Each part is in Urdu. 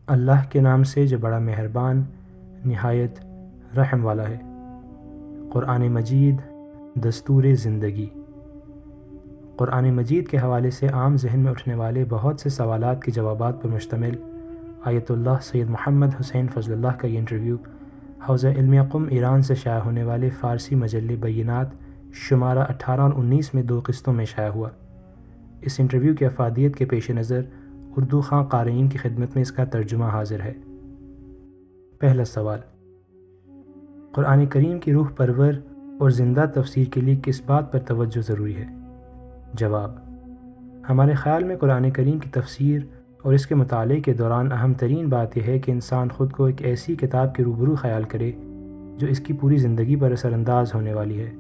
اللہ کے نام سے جو بڑا مہربان نہایت رحم والا ہے۔ قرآن مجید دستور زندگی۔ قرآن مجید کے حوالے سے عام ذہن میں اٹھنے والے بہت سے سوالات کے جوابات پر مشتمل آیت اللہ سید محمد حسین فضل اللہ کا یہ انٹرویو حوزہ علمیہ قم ایران سے شائع ہونے والے فارسی مجلے بینات شمارہ 18 اور 19 میں 2 قسطوں میں شائع ہوا۔ اس انٹرویو کی افادیت کے پیش نظر اردو خواں قارئین کی خدمت میں اس کا ترجمہ حاضر ہے۔ پہلا سوال، قرآن کریم کی روح پرور اور زندہ تفسیر کے لیے کس بات پر توجہ ضروری ہے؟ جواب، ہمارے خیال میں قرآن کریم کی تفسیر اور اس کے مطالعے کے دوران اہم ترین بات یہ ہے کہ انسان خود کو ایک ایسی کتاب کے روبرو خیال کرے جو اس کی پوری زندگی پر اثر انداز ہونے والی ہے۔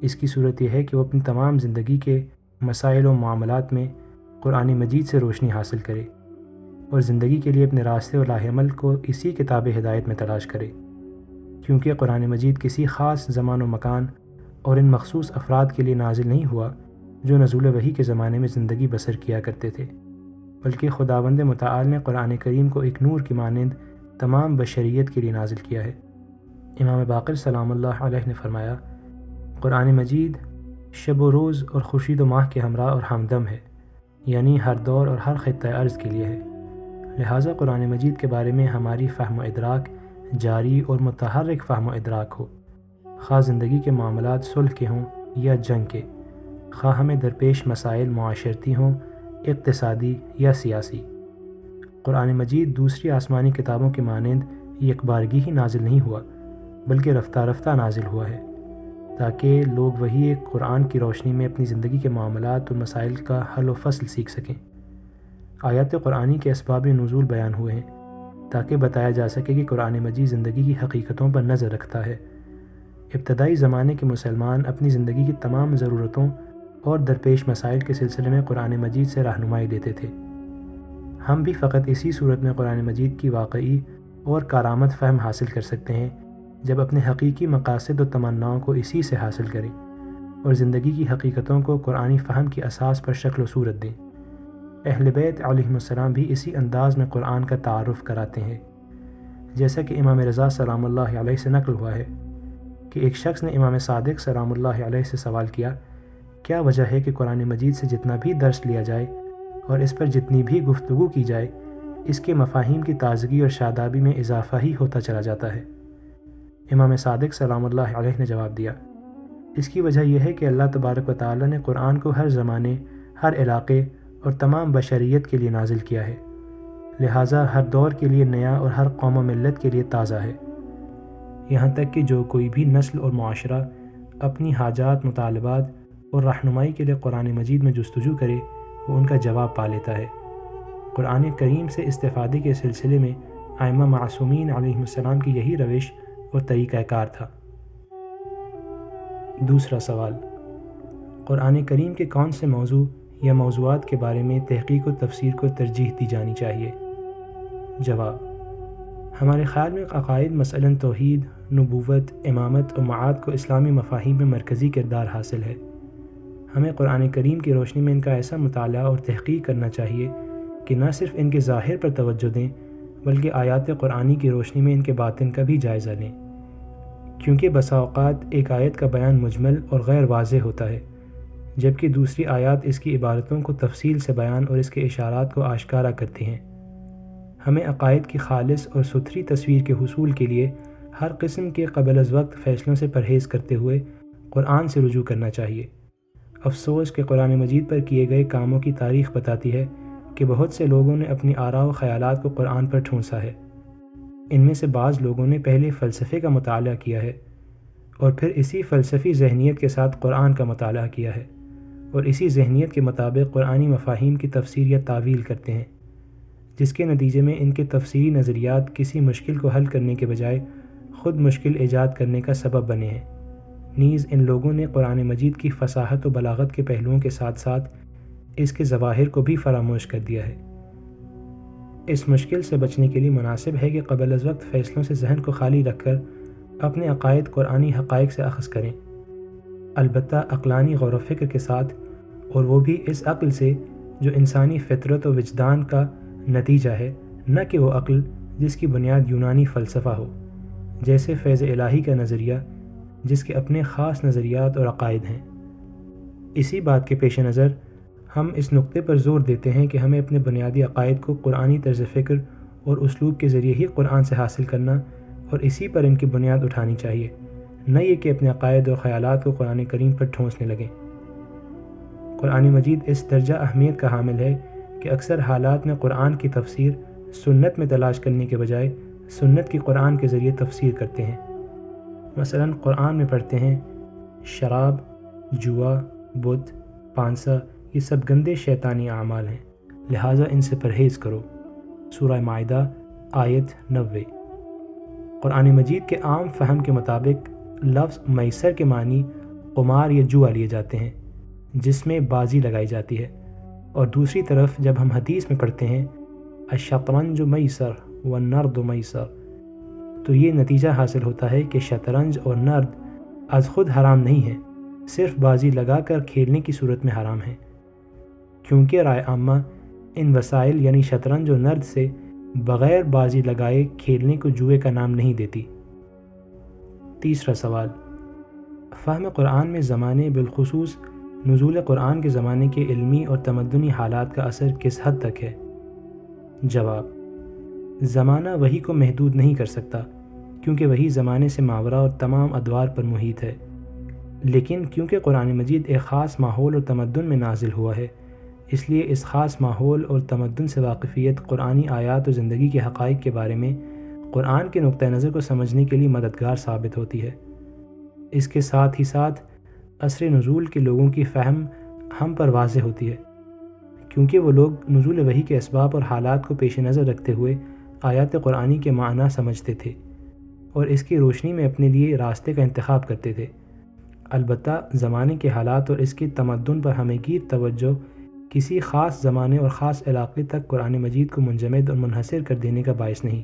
اس کی صورت یہ ہے کہ وہ اپنی تمام زندگی کے مسائل و معاملات میں قرآن مجید سے روشنی حاصل کرے اور زندگی کے لیے اپنے راستے اور راہ عمل کو اسی کتاب ہدایت میں تلاش کرے، کیونکہ قرآن مجید کسی خاص زمان و مکان اور ان مخصوص افراد کے لیے نازل نہیں ہوا جو نزول وحی کے زمانے میں زندگی بسر کیا کرتے تھے، بلکہ خداوند متعال نے قرآن کریم کو ایک نور کی مانند تمام بشریت کے لیے نازل کیا ہے۔ امام باقر سلام اللہ علیہ نے فرمایا، قرآن مجید شب و روز اور خورشید و ماہ کے ہمراہ اور ہمدم ہے، یعنی ہر دور اور ہر خطۂ ارض کے لیے ہے۔ لہٰذا قرآن مجید کے بارے میں ہماری فہم و ادراک جاری اور متحرک فہم و ادراک ہو، خواہ زندگی کے معاملات صلح کے ہوں یا جنگ کے، خواہ ہمیں درپیش مسائل معاشرتی ہوں، اقتصادی یا سیاسی۔ قرآن مجید دوسری آسمانی کتابوں کے مانند یکبارگی ہی نازل نہیں ہوا، بلکہ رفتہ رفتہ نازل ہوا ہے، تاکہ لوگ وہی قرآن کی روشنی میں اپنی زندگی کے معاملات اور مسائل کا حل و فصل سیکھ سکیں۔ آیات قرآنی کے اسباب نزول بیان ہوئے ہیں تاکہ بتایا جا سکے کہ قرآن مجید زندگی کی حقیقتوں پر نظر رکھتا ہے۔ ابتدائی زمانے کے مسلمان اپنی زندگی کی تمام ضرورتوں اور درپیش مسائل کے سلسلے میں قرآن مجید سے رہنمائی لیتے تھے۔ ہم بھی فقط اسی صورت میں قرآن مجید کی واقعی اور کارآمد فہم حاصل کر سکتے ہیں جب اپنے حقیقی مقاصد و تمناؤں کو اسی سے حاصل کریں اور زندگی کی حقیقتوں کو قرآنی فہم کی اساس پر شکل و صورت دیں۔ اہل بیت علیہم السلام بھی اسی انداز میں قرآن کا تعارف کراتے ہیں، جیسا کہ امام رضا سلام اللہ علیہ سے نقل ہوا ہے کہ ایک شخص نے امام صادق سلام اللہ علیہ سے سوال کیا، کیا وجہ ہے کہ قرآن مجید سے جتنا بھی درس لیا جائے اور اس پر جتنی بھی گفتگو کی جائے، اس کے مفاہیم کی تازگی اور شادابی میں اضافہ ہی ہوتا چلا جاتا ہے؟ امام صادق سلام اللہ علیہ نے جواب دیا، اس کی وجہ یہ ہے کہ اللہ تبارک و تعالی نے قرآن کو ہر زمانے، ہر علاقے اور تمام بشریت کے لیے نازل کیا ہے، لہٰذا ہر دور کے لیے نیا اور ہر قوم و ملت کے لیے تازہ ہے، یہاں تک کہ جو کوئی بھی نسل اور معاشرہ اپنی حاجات، مطالبات اور رہنمائی کے لیے قرآن مجید میں جستجو کرے وہ ان کا جواب پا لیتا ہے۔ قرآن کریم سے استفادے کے سلسلے میں ائمہ معصومین علیہم السلام کی یہی روش اور طریقہ کار تھا۔ دوسرا سوال، قرآن کریم کے کون سے موضوع یا موضوعات کے بارے میں تحقیق و تفسیر کو ترجیح دی جانی چاہیے؟ جواب، ہمارے خیال میں عقائد مثلاً توحید، نبوت، امامت اور معاد کو اسلامی مفاہیم میں مرکزی کردار حاصل ہے۔ ہمیں قرآن کریم کی روشنی میں ان کا ایسا مطالعہ اور تحقیق کرنا چاہیے کہ نہ صرف ان کے ظاہر پر توجہ دیں بلکہ آیات قرآنی کی روشنی میں ان کے باطن کا بھی جائزہ لیں، کیونکہ بسا اوقات ایک آیت کا بیان مجمل اور غیر واضح ہوتا ہے، جبکہ دوسری آیات اس کی عبارتوں کو تفصیل سے بیان اور اس کے اشارات کو آشکارا کرتی ہیں۔ ہمیں عقائد کی خالص اور ستھری تصویر کے حصول کے لیے ہر قسم کے قبل از وقت فیصلوں سے پرہیز کرتے ہوئے قرآن سے رجوع کرنا چاہیے۔ افسوس کہ قرآن مجید پر کیے گئے کاموں کی تاریخ بتاتی ہے کہ بہت سے لوگوں نے اپنی آراء و خیالات کو قرآن پر ٹھونسا ہے۔ ان میں سے بعض لوگوں نے پہلے فلسفے کا مطالعہ کیا ہے اور پھر اسی فلسفی ذہنیت کے ساتھ قرآن کا مطالعہ کیا ہے اور اسی ذہنیت کے مطابق قرآنی مفاہیم کی تفسیر یا تعویل کرتے ہیں، جس کے نتیجے میں ان کے تفسیری نظریات کسی مشکل کو حل کرنے کے بجائے خود مشکل ایجاد کرنے کا سبب بنے ہیں۔ نیز ان لوگوں نے قرآن مجید کی فصاحت و بلاغت کے پہلوؤں کے ساتھ ساتھ اس کے ظواہر کو بھی فراموش کر دیا ہے۔ اس مشکل سے بچنے کے لیے مناسب ہے کہ قبل از وقت فیصلوں سے ذہن کو خالی رکھ کر اپنے عقائد قرآنی حقائق سے اخذ کریں، البتہ عقلانی غور و فکر کے ساتھ، اور وہ بھی اس عقل سے جو انسانی فطرت و وجدان کا نتیجہ ہے، نہ کہ وہ عقل جس کی بنیاد یونانی فلسفہ ہو، جیسے فیض الہی کا نظریہ جس کے اپنے خاص نظریات اور عقائد ہیں۔ اسی بات کے پیش نظر ہم اس نقطے پر زور دیتے ہیں کہ ہمیں اپنے بنیادی عقائد کو قرآنی طرز فکر اور اسلوب کے ذریعے ہی قرآن سے حاصل کرنا اور اسی پر ان کی بنیاد اٹھانی چاہیے، نہ یہ کہ اپنے عقائد اور خیالات کو قرآن کریم پر ٹھونسنے لگیں۔ قرآن مجید اس درجہ اہمیت کا حامل ہے کہ اکثر حالات میں قرآن کی تفسیر سنت میں تلاش کرنے کے بجائے سنت کی قرآن کے ذریعے تفسیر کرتے ہیں۔ مثلاً قرآن میں پڑھتے ہیں شراب، جوا، بت، پانسا یہ سب گندے شیطانی اعمال ہیں، لہٰذا ان سے پرہیز کرو۔ سورہ مائدہ آیت 90۔ قرآن مجید کے عام فہم کے مطابق لفظ میسر کے معنی قمار یا جوا لیے جاتے ہیں، جس میں بازی لگائی جاتی ہے، اور دوسری طرف جب ہم حدیث میں پڑھتے ہیں الشطرنج میسر والنرد میسر، تو یہ نتیجہ حاصل ہوتا ہے کہ شطرنج اور نرد از خود حرام نہیں ہیں، صرف بازی لگا کر کھیلنے کی صورت میں حرام ہیں، کیونکہ رائے عامہ ان وسائل یعنی شطرنج اور نرد سے بغیر بازی لگائے کھیلنے کو جوئے کا نام نہیں دیتی۔ تیسرا سوال، فہم قرآن میں زمانے بالخصوص نزول قرآن کے زمانے کے علمی اور تمدنی حالات کا اثر کس حد تک ہے؟ جواب، زمانہ وحی کو محدود نہیں کر سکتا، کیونکہ وحی زمانے سے ماورا اور تمام ادوار پر محیط ہے، لیکن کیونکہ قرآن مجید ایک خاص ماحول اور تمدن میں نازل ہوا ہے، اس لیے اس خاص ماحول اور تمدن سے واقفیت قرآنی آیات و زندگی کے حقائق کے بارے میں قرآن کے نقطہ نظر کو سمجھنے کے لیے مددگار ثابت ہوتی ہے۔ اس کے ساتھ ہی ساتھ عصر نزول کے لوگوں کی فہم ہم پر واضح ہوتی ہے، کیونکہ وہ لوگ نزول وحی کے اسباب اور حالات کو پیش نظر رکھتے ہوئے آیات قرآنی کے معنی سمجھتے تھے اور اس کی روشنی میں اپنے لیے راستے کا انتخاب کرتے تھے۔ البتہ زمانے کے حالات اور اس کی تمدن پر ہمہ گیر توجہ کسی خاص زمانے اور خاص علاقے تک قرآن مجید کو منجمد اور منحصر کر دینے کا باعث نہیں،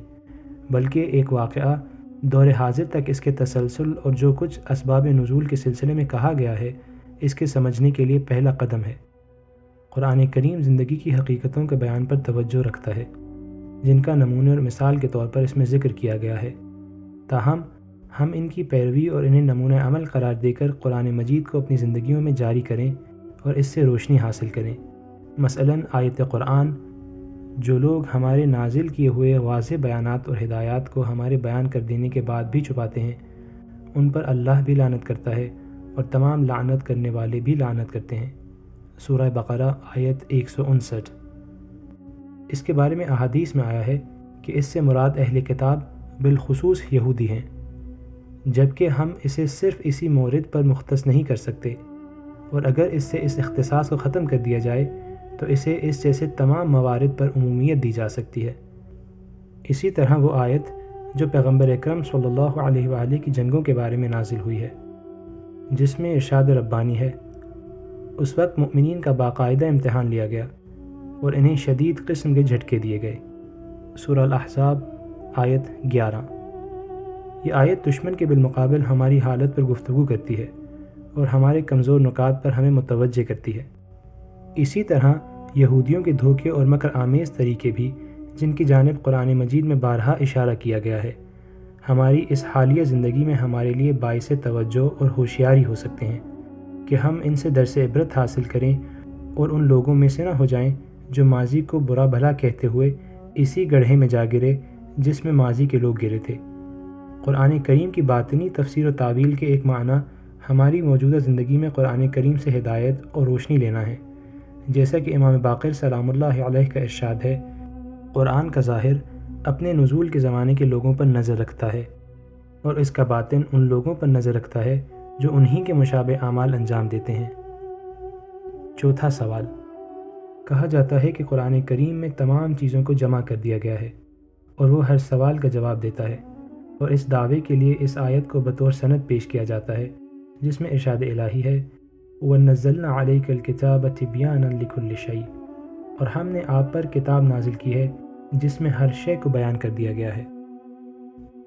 بلکہ ایک واقعہ دور حاضر تک اس کے تسلسل اور جو کچھ اسباب نزول کے سلسلے میں کہا گیا ہے اس کے سمجھنے کے لیے پہلا قدم ہے۔ قرآن کریم زندگی کی حقیقتوں کے بیان پر توجہ رکھتا ہے، جن کا نمونے اور مثال کے طور پر اس میں ذکر کیا گیا ہے، تاہم ہم ان کی پیروی اور انہیں نمونہ عمل قرار دے کر قرآن مجید کو اپنی زندگیوں میں جاری کریں اور اس سے روشنی حاصل کریں۔ مثلاً آیت قرآن، جو لوگ ہمارے نازل کیے ہوئے واضح بیانات اور ہدایات کو ہمارے بیان کر دینے کے بعد بھی چھپاتے ہیں، ان پر اللہ بھی لعنت کرتا ہے اور تمام لعنت کرنے والے بھی لعنت کرتے ہیں۔ سورہ بقرہ آیت 159۔ اس کے بارے میں احادیث میں آیا ہے کہ اس سے مراد اہل کتاب بالخصوص یہودی ہیں، جبکہ ہم اسے صرف اسی مورد پر مختص نہیں کر سکتے، اور اگر اس سے اس اختصاص کو ختم کر دیا جائے تو اسے اس جیسے تمام موارد پر عمومیت دی جا سکتی ہے۔ اسی طرح وہ آیت جو پیغمبر اکرم صلی اللہ علیہ وآلہ کی جنگوں کے بارے میں نازل ہوئی ہے، جس میں ارشاد ربانی ہے، اس وقت مؤمنین کا باقاعدہ امتحان لیا گیا اور انہیں شدید قسم کے جھٹکے دیے گئے۔ سورہ الاحزاب آیت 11۔ یہ آیت دشمن کے بالمقابل ہماری حالت پر گفتگو کرتی ہے اور ہمارے کمزور نکات پر ہمیں متوجہ کرتی ہے۔ اسی طرح یہودیوں کے دھوکے اور مکر آمیز طریقے بھی، جن کی جانب قرآن مجید میں بارہا اشارہ کیا گیا ہے، ہماری اس حالیہ زندگی میں ہمارے لیے باعث توجہ اور ہوشیاری ہو سکتے ہیں کہ ہم ان سے درس عبرت حاصل کریں اور ان لوگوں میں سے نہ ہو جائیں جو ماضی کو برا بھلا کہتے ہوئے اسی گڑھے میں جا گرے جس میں ماضی کے لوگ گرے تھے۔ قرآن کریم کی باطنی تفسیر و تعویل کے ایک معنی ہماری موجودہ زندگی میں قرآن کریم سے ہدایت اور روشنی لینا ہے، جیسا کہ امام باقر سلام اللہ علیہ کا ارشاد ہے، قرآن کا ظاہر اپنے نزول کے زمانے کے لوگوں پر نظر رکھتا ہے اور اس کا باطن ان لوگوں پر نظر رکھتا ہے جو انہی کے مشابہ اعمال انجام دیتے ہیں۔ چوتھا سوال، کہا جاتا ہے کہ قرآن کریم میں تمام چیزوں کو جمع کر دیا گیا ہے اور وہ ہر سوال کا جواب دیتا ہے، اور اس دعوے کے لیے اس آیت کو بطور سند پیش کیا جاتا ہے جس میں ارشاد الہی ہے، وَنَزَّلْنَا عَلَيْكَ الْكِتَابَ تِبْيَانًا لِكُلِّ شَيْءٍ، اور ہم نے آپ پر کتاب نازل کی ہے جس میں ہر شے کو بیان کر دیا گیا ہے۔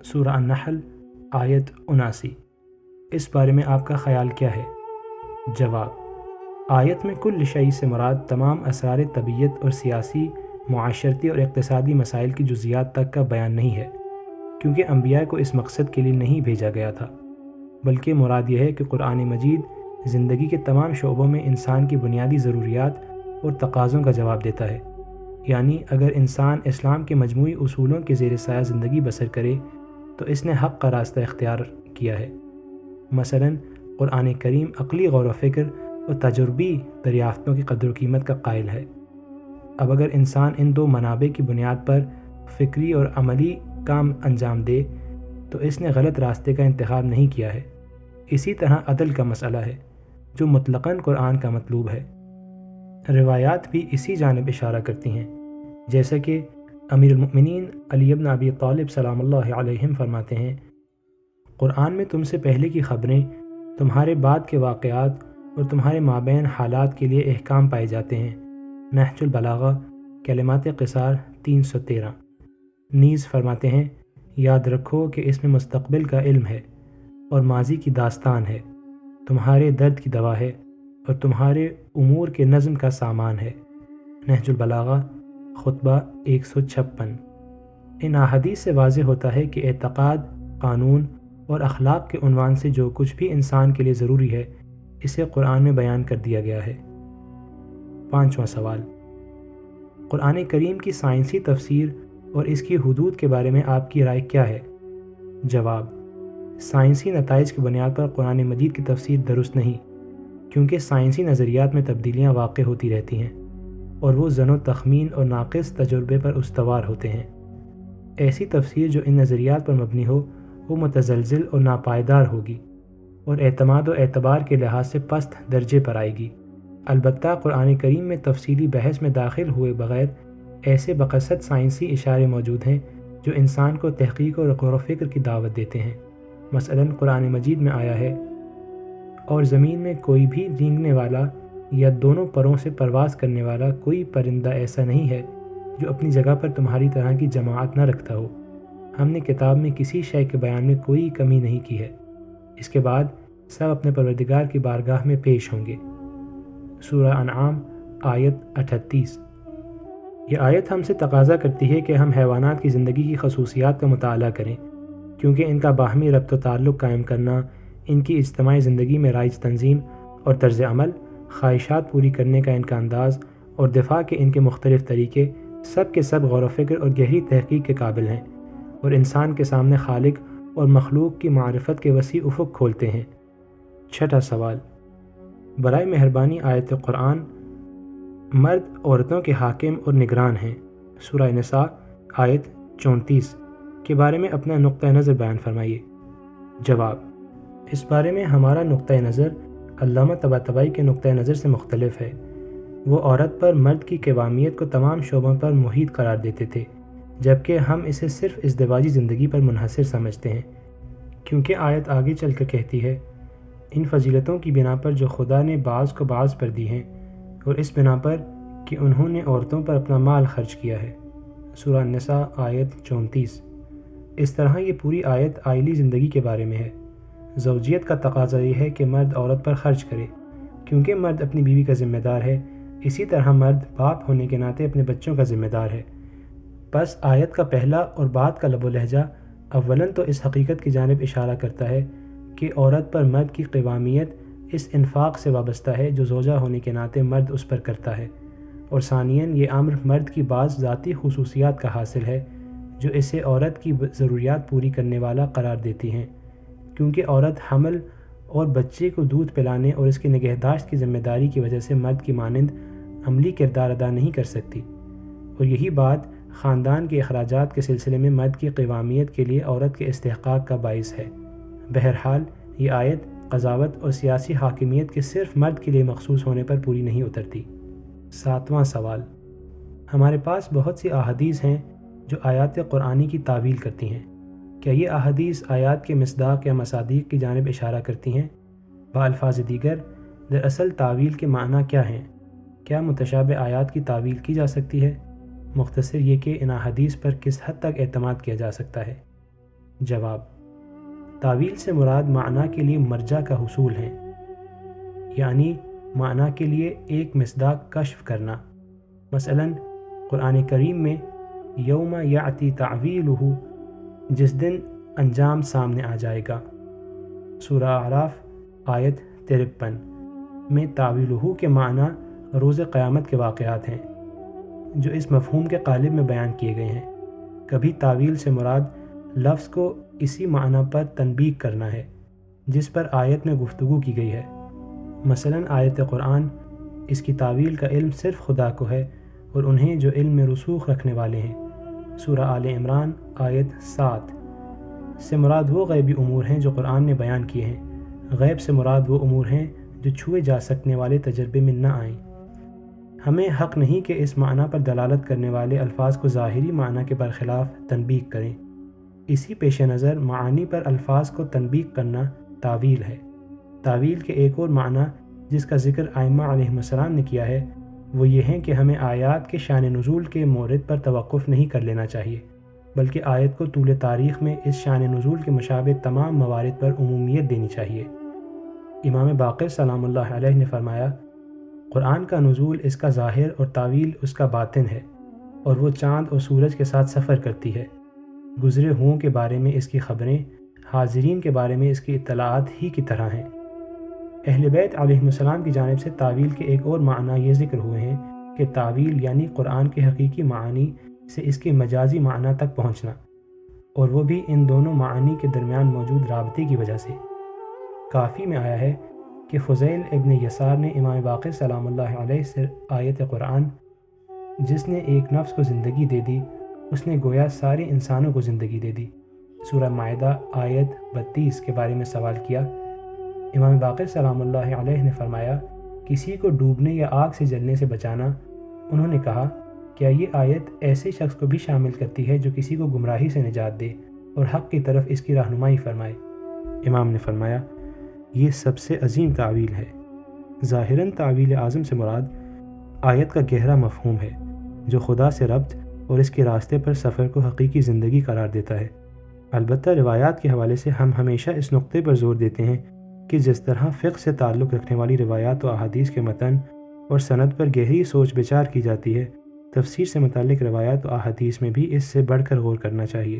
سورہ النحل آیت 79۔ اس بارے میں آپ کا خیال کیا ہے؟ جواب، آیت میں کل شیء سے مراد تمام اسرار طبیعت اور سیاسی معاشرتی اور اقتصادی مسائل کی جزیات تک کا بیان نہیں ہے، کیونکہ انبیاء کو اس مقصد کے لیے نہیں بھیجا گیا تھا، بلکہ مراد یہ ہے کہ قرآن مجید زندگی کے تمام شعبوں میں انسان کی بنیادی ضروریات اور تقاضوں کا جواب دیتا ہے۔ یعنی اگر انسان اسلام کے مجموعی اصولوں کے زیر سایہ زندگی بسر کرے تو اس نے حق کا راستہ اختیار کیا ہے۔ مثلاً قرآن کریم عقلی غور و فکر اور تجربی دریافتوں کی قدر و قیمت کا قائل ہے۔ اب اگر انسان ان دو منابع کی بنیاد پر فکری اور عملی کام انجام دے تو اس نے غلط راستے کا انتخاب نہیں کیا ہے۔ اسی طرح عدل کا مسئلہ ہے، جو مطلقاً قرآن کا مطلوب ہے۔ روایات بھی اسی جانب اشارہ کرتی ہیں، جیسا کہ امیر المؤمنین علی بن ابی طالب سلام اللہ علیہم فرماتے ہیں، قرآن میں تم سے پہلے کی خبریں، تمہارے بعد کے واقعات اور تمہارے مابین حالات کے لیے احکام پائے جاتے ہیں۔ نہج البلاغہ کلمات قصار 313۔ نیز فرماتے ہیں، یاد رکھو کہ اس میں مستقبل کا علم ہے اور ماضی کی داستان ہے، تمہارے درد کی دوا ہے اور تمہارے امور کے نظم کا سامان ہے۔ نہج البلاغہ خطبہ 156۔ ان احادیث سے واضح ہوتا ہے کہ اعتقاد، قانون اور اخلاق کے عنوان سے جو کچھ بھی انسان کے لیے ضروری ہے اسے قرآن میں بیان کر دیا گیا ہے۔ 5واں سوال، قرآن کریم کی سائنسی تفسیر اور اس کی حدود کے بارے میں آپ کی رائے کیا ہے؟ جواب، سائنسی نتائج کی بنیاد پر قرآن مجید کی تفسیر درست نہیں، کیونکہ سائنسی نظریات میں تبدیلیاں واقع ہوتی رہتی ہیں اور وہ ظن و تخمین اور ناقص تجربے پر استوار ہوتے ہیں۔ ایسی تفسیر جو ان نظریات پر مبنی ہو وہ متزلزل اور ناپائیدار ہوگی اور اعتماد و اعتبار کے لحاظ سے پست درجے پر آئے گی۔ البتہ قرآن کریم میں تفصیلی بحث میں داخل ہوئے بغیر ایسے بقصد سائنسی اشارے موجود ہیں جو انسان کو تحقیق اور غور و فکر کی دعوت دیتے ہیں۔ مثلاً قرآن مجید میں آیا ہے، اور زمین میں کوئی بھی رینگنے والا یا دونوں پروں سے پرواز کرنے والا کوئی پرندہ ایسا نہیں ہے جو اپنی جگہ پر تمہاری طرح کی جماعت نہ رکھتا ہو۔ ہم نے کتاب میں کسی شے کے بیان میں کوئی کمی نہیں کی ہے۔ اس کے بعد سب اپنے پروردگار کی بارگاہ میں پیش ہوں گے۔ سورہ انعام آیت 38۔ یہ آیت ہم سے تقاضا کرتی ہے کہ ہم حیوانات کی زندگی کی خصوصیات کا مطالعہ کریں، کیونکہ ان کا باہمی ربط و تعلق قائم کرنا، ان کی اجتماعی زندگی میں رائج تنظیم اور طرز عمل، خواہشات پوری کرنے کا ان کا انداز اور دفاع کے ان کے مختلف طریقے سب کے سب غور و فکر اور گہری تحقیق کے قابل ہیں اور انسان کے سامنے خالق اور مخلوق کی معرفت کے وسیع افق کھولتے ہیں۔ 6واں سوال، برائے مہربانی آیت قرآن مرد عورتوں کے حاکم اور نگران ہیں، سورہ نساء آیت 34 کے بارے میں اپنا نقطہ نظر بیان فرمائیے۔ جواب، اس بارے میں ہمارا نقطہ نظر علامہ طباطبائی کے نقطہ نظر سے مختلف ہے۔ وہ عورت پر مرد کی قوامیت کو تمام شعبوں پر محیط قرار دیتے تھے، جبکہ ہم اسے صرف ازدواجی زندگی پر منحصر سمجھتے ہیں، کیونکہ آیت آگے چل کر کہتی ہے، ان فضیلتوں کی بنا پر جو خدا نے بعض کو بعض پر دی ہیں اور اس بنا پر کہ انہوں نے عورتوں پر اپنا مال خرچ کیا ہے، سورہ النساء آیت 34۔ اس طرح یہ پوری آیت عائلی زندگی کے بارے میں ہے۔ زوجیت کا تقاضا یہ ہے کہ مرد عورت پر خرچ کرے، کیونکہ مرد اپنی بیوی کا ذمہ دار ہے، اسی طرح مرد باپ ہونے کے ناطے اپنے بچوں کا ذمہ دار ہے۔ پس آیت کا پہلا اور بعد کا لب و لہجہ اولاً تو اس حقیقت کی جانب اشارہ کرتا ہے کہ عورت پر مرد کی قوامیت اس انفاق سے وابستہ ہے جو زوجہ ہونے کے ناطے مرد اس پر کرتا ہے، اور ثانیاً یہ امر مرد کی بعض ذاتی خصوصیات کا حاصل ہے جو اسے عورت کی ضروریات پوری کرنے والا قرار دیتی ہیں، کیونکہ عورت حمل اور بچے کو دودھ پلانے اور اس کی نگہداشت کی ذمہ داری کی وجہ سے مرد کی مانند عملی کردار ادا نہیں کر سکتی، اور یہی بات خاندان کے اخراجات کے سلسلے میں مرد کی قوامیت کے لیے عورت کے استحقاق کا باعث ہے۔ بہرحال یہ آیت قضاوت اور سیاسی حاکمیت کے صرف مرد کے لیے مخصوص ہونے پر پوری نہیں اترتی۔ 7واں سوال، ہمارے پاس بہت سی احادیث ہیں جو آیات قرآنی کی تعویل کرتی ہیں، کیا یہ احادیث آیات کے مصداق یا مصادیق کی جانب اشارہ کرتی ہیں؟ بالفاظ دیگر دراصل تعویل کے معنی کیا ہیں؟ کیا متشابہ آیات کی تعویل کی جا سکتی ہے؟ مختصر یہ کہ ان احادیث پر کس حد تک اعتماد کیا جا سکتا ہے؟ جواب، تعویل سے مراد معنی کے لیے مرجع کا حصول ہے، یعنی معنی کے لیے ایک مصداق کشف کرنا۔ مثلاً قرآن کریم میں یوم یأتی تعویلہ، جس دن انجام سامنے آ جائے گا، سورہ اعراف آیت 53 میں تعویلہ کے معنی روز قیامت کے واقعات ہیں جو اس مفہوم کے قالب میں بیان کیے گئے ہیں۔ کبھی تعویل سے مراد لفظ کو اسی معنی پر تنبیہ کرنا ہے جس پر آیت میں گفتگو کی گئی ہے۔ مثلا آیت قرآن اس کی تعویل کا علم صرف خدا کو ہے اور انہیں جو علم میں رسوخ رکھنے والے ہیں، سورہ آل عمران آیت 7 سے مراد وہ غیبی امور ہیں جو قرآن نے بیان کیے ہیں۔ غیب سے مراد وہ امور ہیں جو چھوئے جا سکنے والے تجربے میں نہ آئیں۔ ہمیں حق نہیں کہ اس معنی پر دلالت کرنے والے الفاظ کو ظاہری معنی کے برخلاف تنبیہ کریں۔ اسی پیش نظر معانی پر الفاظ کو تنبیہ کرنا تعویل ہے۔ تعویل کے ایک اور معنی جس کا ذکر ائمہ علیہم السلام نے کیا ہے وہ یہ ہے کہ ہمیں آیات کے شان نزول کے مورد پر توقف نہیں کر لینا چاہیے، بلکہ آیت کو طول تاریخ میں اس شان نزول کے مشابہ تمام موارد پر عمومیت دینی چاہیے۔ امام باقر سلام اللہ علیہ نے فرمایا، قرآن کا نزول اس کا ظاہر اور تعویل اس کا باطن ہے، اور وہ چاند اور سورج کے ساتھ سفر کرتی ہے۔ گزرے ہوں کے بارے میں اس کی خبریں حاضرین کے بارے میں اس کی اطلاعات ہی کی طرح ہیں۔ اہل بیت علیہم السلام کی جانب سے تعویل کے ایک اور معنی یہ ذکر ہوئے ہیں کہ تعویل یعنی قرآن کے حقیقی معانی سے اس کے مجازی معنی تک پہنچنا، اور وہ بھی ان دونوں معانی کے درمیان موجود رابطے کی وجہ سے۔ کافی میں آیا ہے کہ فضیل ابن یسار نے امام باقر سلام اللہ علیہ سے آیت قرآن جس نے ایک نفس کو زندگی دے دی اس نے گویا سارے انسانوں کو زندگی دے دی، سورہ مائدہ آیت 32 کے بارے میں سوال کیا۔ امام باقر سلام اللہ علیہ نے فرمایا، کسی کو ڈوبنے یا آگ سے جلنے سے بچانا۔ انہوں نے کہا، کیا یہ آیت ایسے شخص کو بھی شامل کرتی ہے جو کسی کو گمراہی سے نجات دے اور حق کی طرف اس کی رہنمائی فرمائے؟ امام نے فرمایا، یہ سب سے عظیم تعویل ہے۔ ظاہراً تعویل اعظم سے مراد آیت کا گہرا مفہوم ہے جو خدا سے ربط اور اس کے راستے پر سفر کو حقیقی زندگی قرار دیتا ہے۔ البتہ روایات کے حوالے سے ہم ہمیشہ اس نقطے پر زور دیتے ہیں کہ جس طرح فقہ سے تعلق رکھنے والی روایات و احادیث کے متن اور سند پر گہری سوچ بچار کی جاتی ہے، تفسیر سے متعلق روایات و احادیث میں بھی اس سے بڑھ کر غور کرنا چاہیے،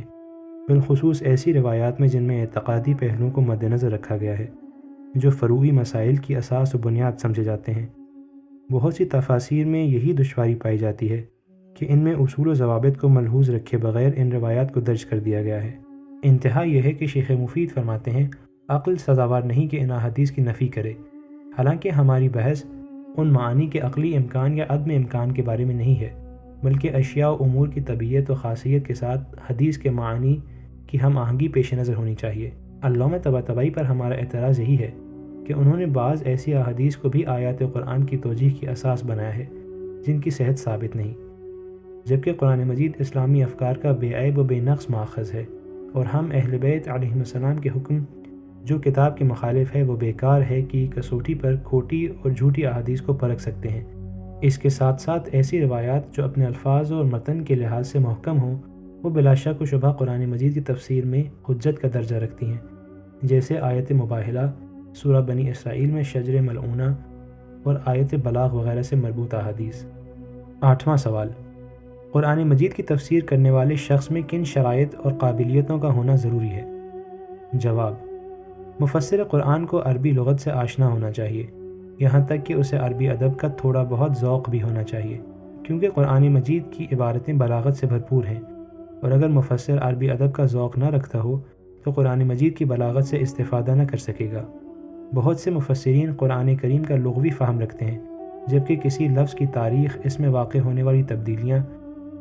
بالخصوص ایسی روایات میں جن میں اعتقادی پہلوؤں کو مد نظر رکھا گیا ہے جو فروعی مسائل کی اساس و بنیاد سمجھے جاتے ہیں۔ بہت سی تفاسیر میں یہی دشواری پائی جاتی ہے کہ ان میں اصول و ضوابط کو ملحوظ رکھے بغیر ان روایات کو درج کر دیا گیا ہے۔ انتہا یہ ہے کہ شیخ مفید فرماتے ہیں، عقل سزاوار نہیں کہ ان احادیث کی نفی کرے، حالانکہ ہماری بحث ان معانی کے عقلی امکان یا عدم امکان کے بارے میں نہیں ہے، بلکہ اشیاء و امور کی طبیعت و خاصیت کے ساتھ حدیث کے معانی کی ہم آہنگی پیش نظر ہونی چاہیے۔ علامہ طباطبائی پر ہمارا اعتراض یہی ہے کہ انہوں نے بعض ایسی احادیث کو بھی آیات قرآن کی توجیہ کی اساس بنایا ہے جن کی صحت ثابت نہیں، جبکہ قرآن مجید اسلامی افکار کا بے عیب و بے نقص ماخذ ہے، اور ہم اہل بیت علیہم السلام کے حکم جو کتاب کے مخالف ہے وہ بیکار ہے کہ کسوٹی پر کھوٹی اور جھوٹی احادیث کو پرکھ سکتے ہیں۔ اس کے ساتھ ساتھ ایسی روایات جو اپنے الفاظ اور متن کے لحاظ سے محکم ہوں وہ بلا شک و شبہ قرآن مجید کی تفسیر میں حجت کا درجہ رکھتی ہیں، جیسے آیت مباہلہ، سورہ بنی اسرائیل میں شجر ملعونہ اور آیت بلاغ وغیرہ سے مربوط احادیث۔ 8واں سوال، قرآن مجید کی تفسیر کرنے والے شخص میں کن شرائط اور قابلیتوں کا ہونا ضروری ہے؟ جواب، مفسر قرآن کو عربی لغت سے آشنا ہونا چاہیے، یہاں تک کہ اسے عربی ادب کا تھوڑا بہت ذوق بھی ہونا چاہیے، کیونکہ قرآن مجید کی عبارتیں بلاغت سے بھرپور ہیں، اور اگر مفسر عربی ادب کا ذوق نہ رکھتا ہو تو قرآن مجید کی بلاغت سے استفادہ نہ کر سکے گا۔ بہت سے مفسرین قرآن کریم کا لغوی فہم رکھتے ہیں، جبکہ کسی لفظ کی تاریخ، اس میں واقع ہونے والی تبدیلیاں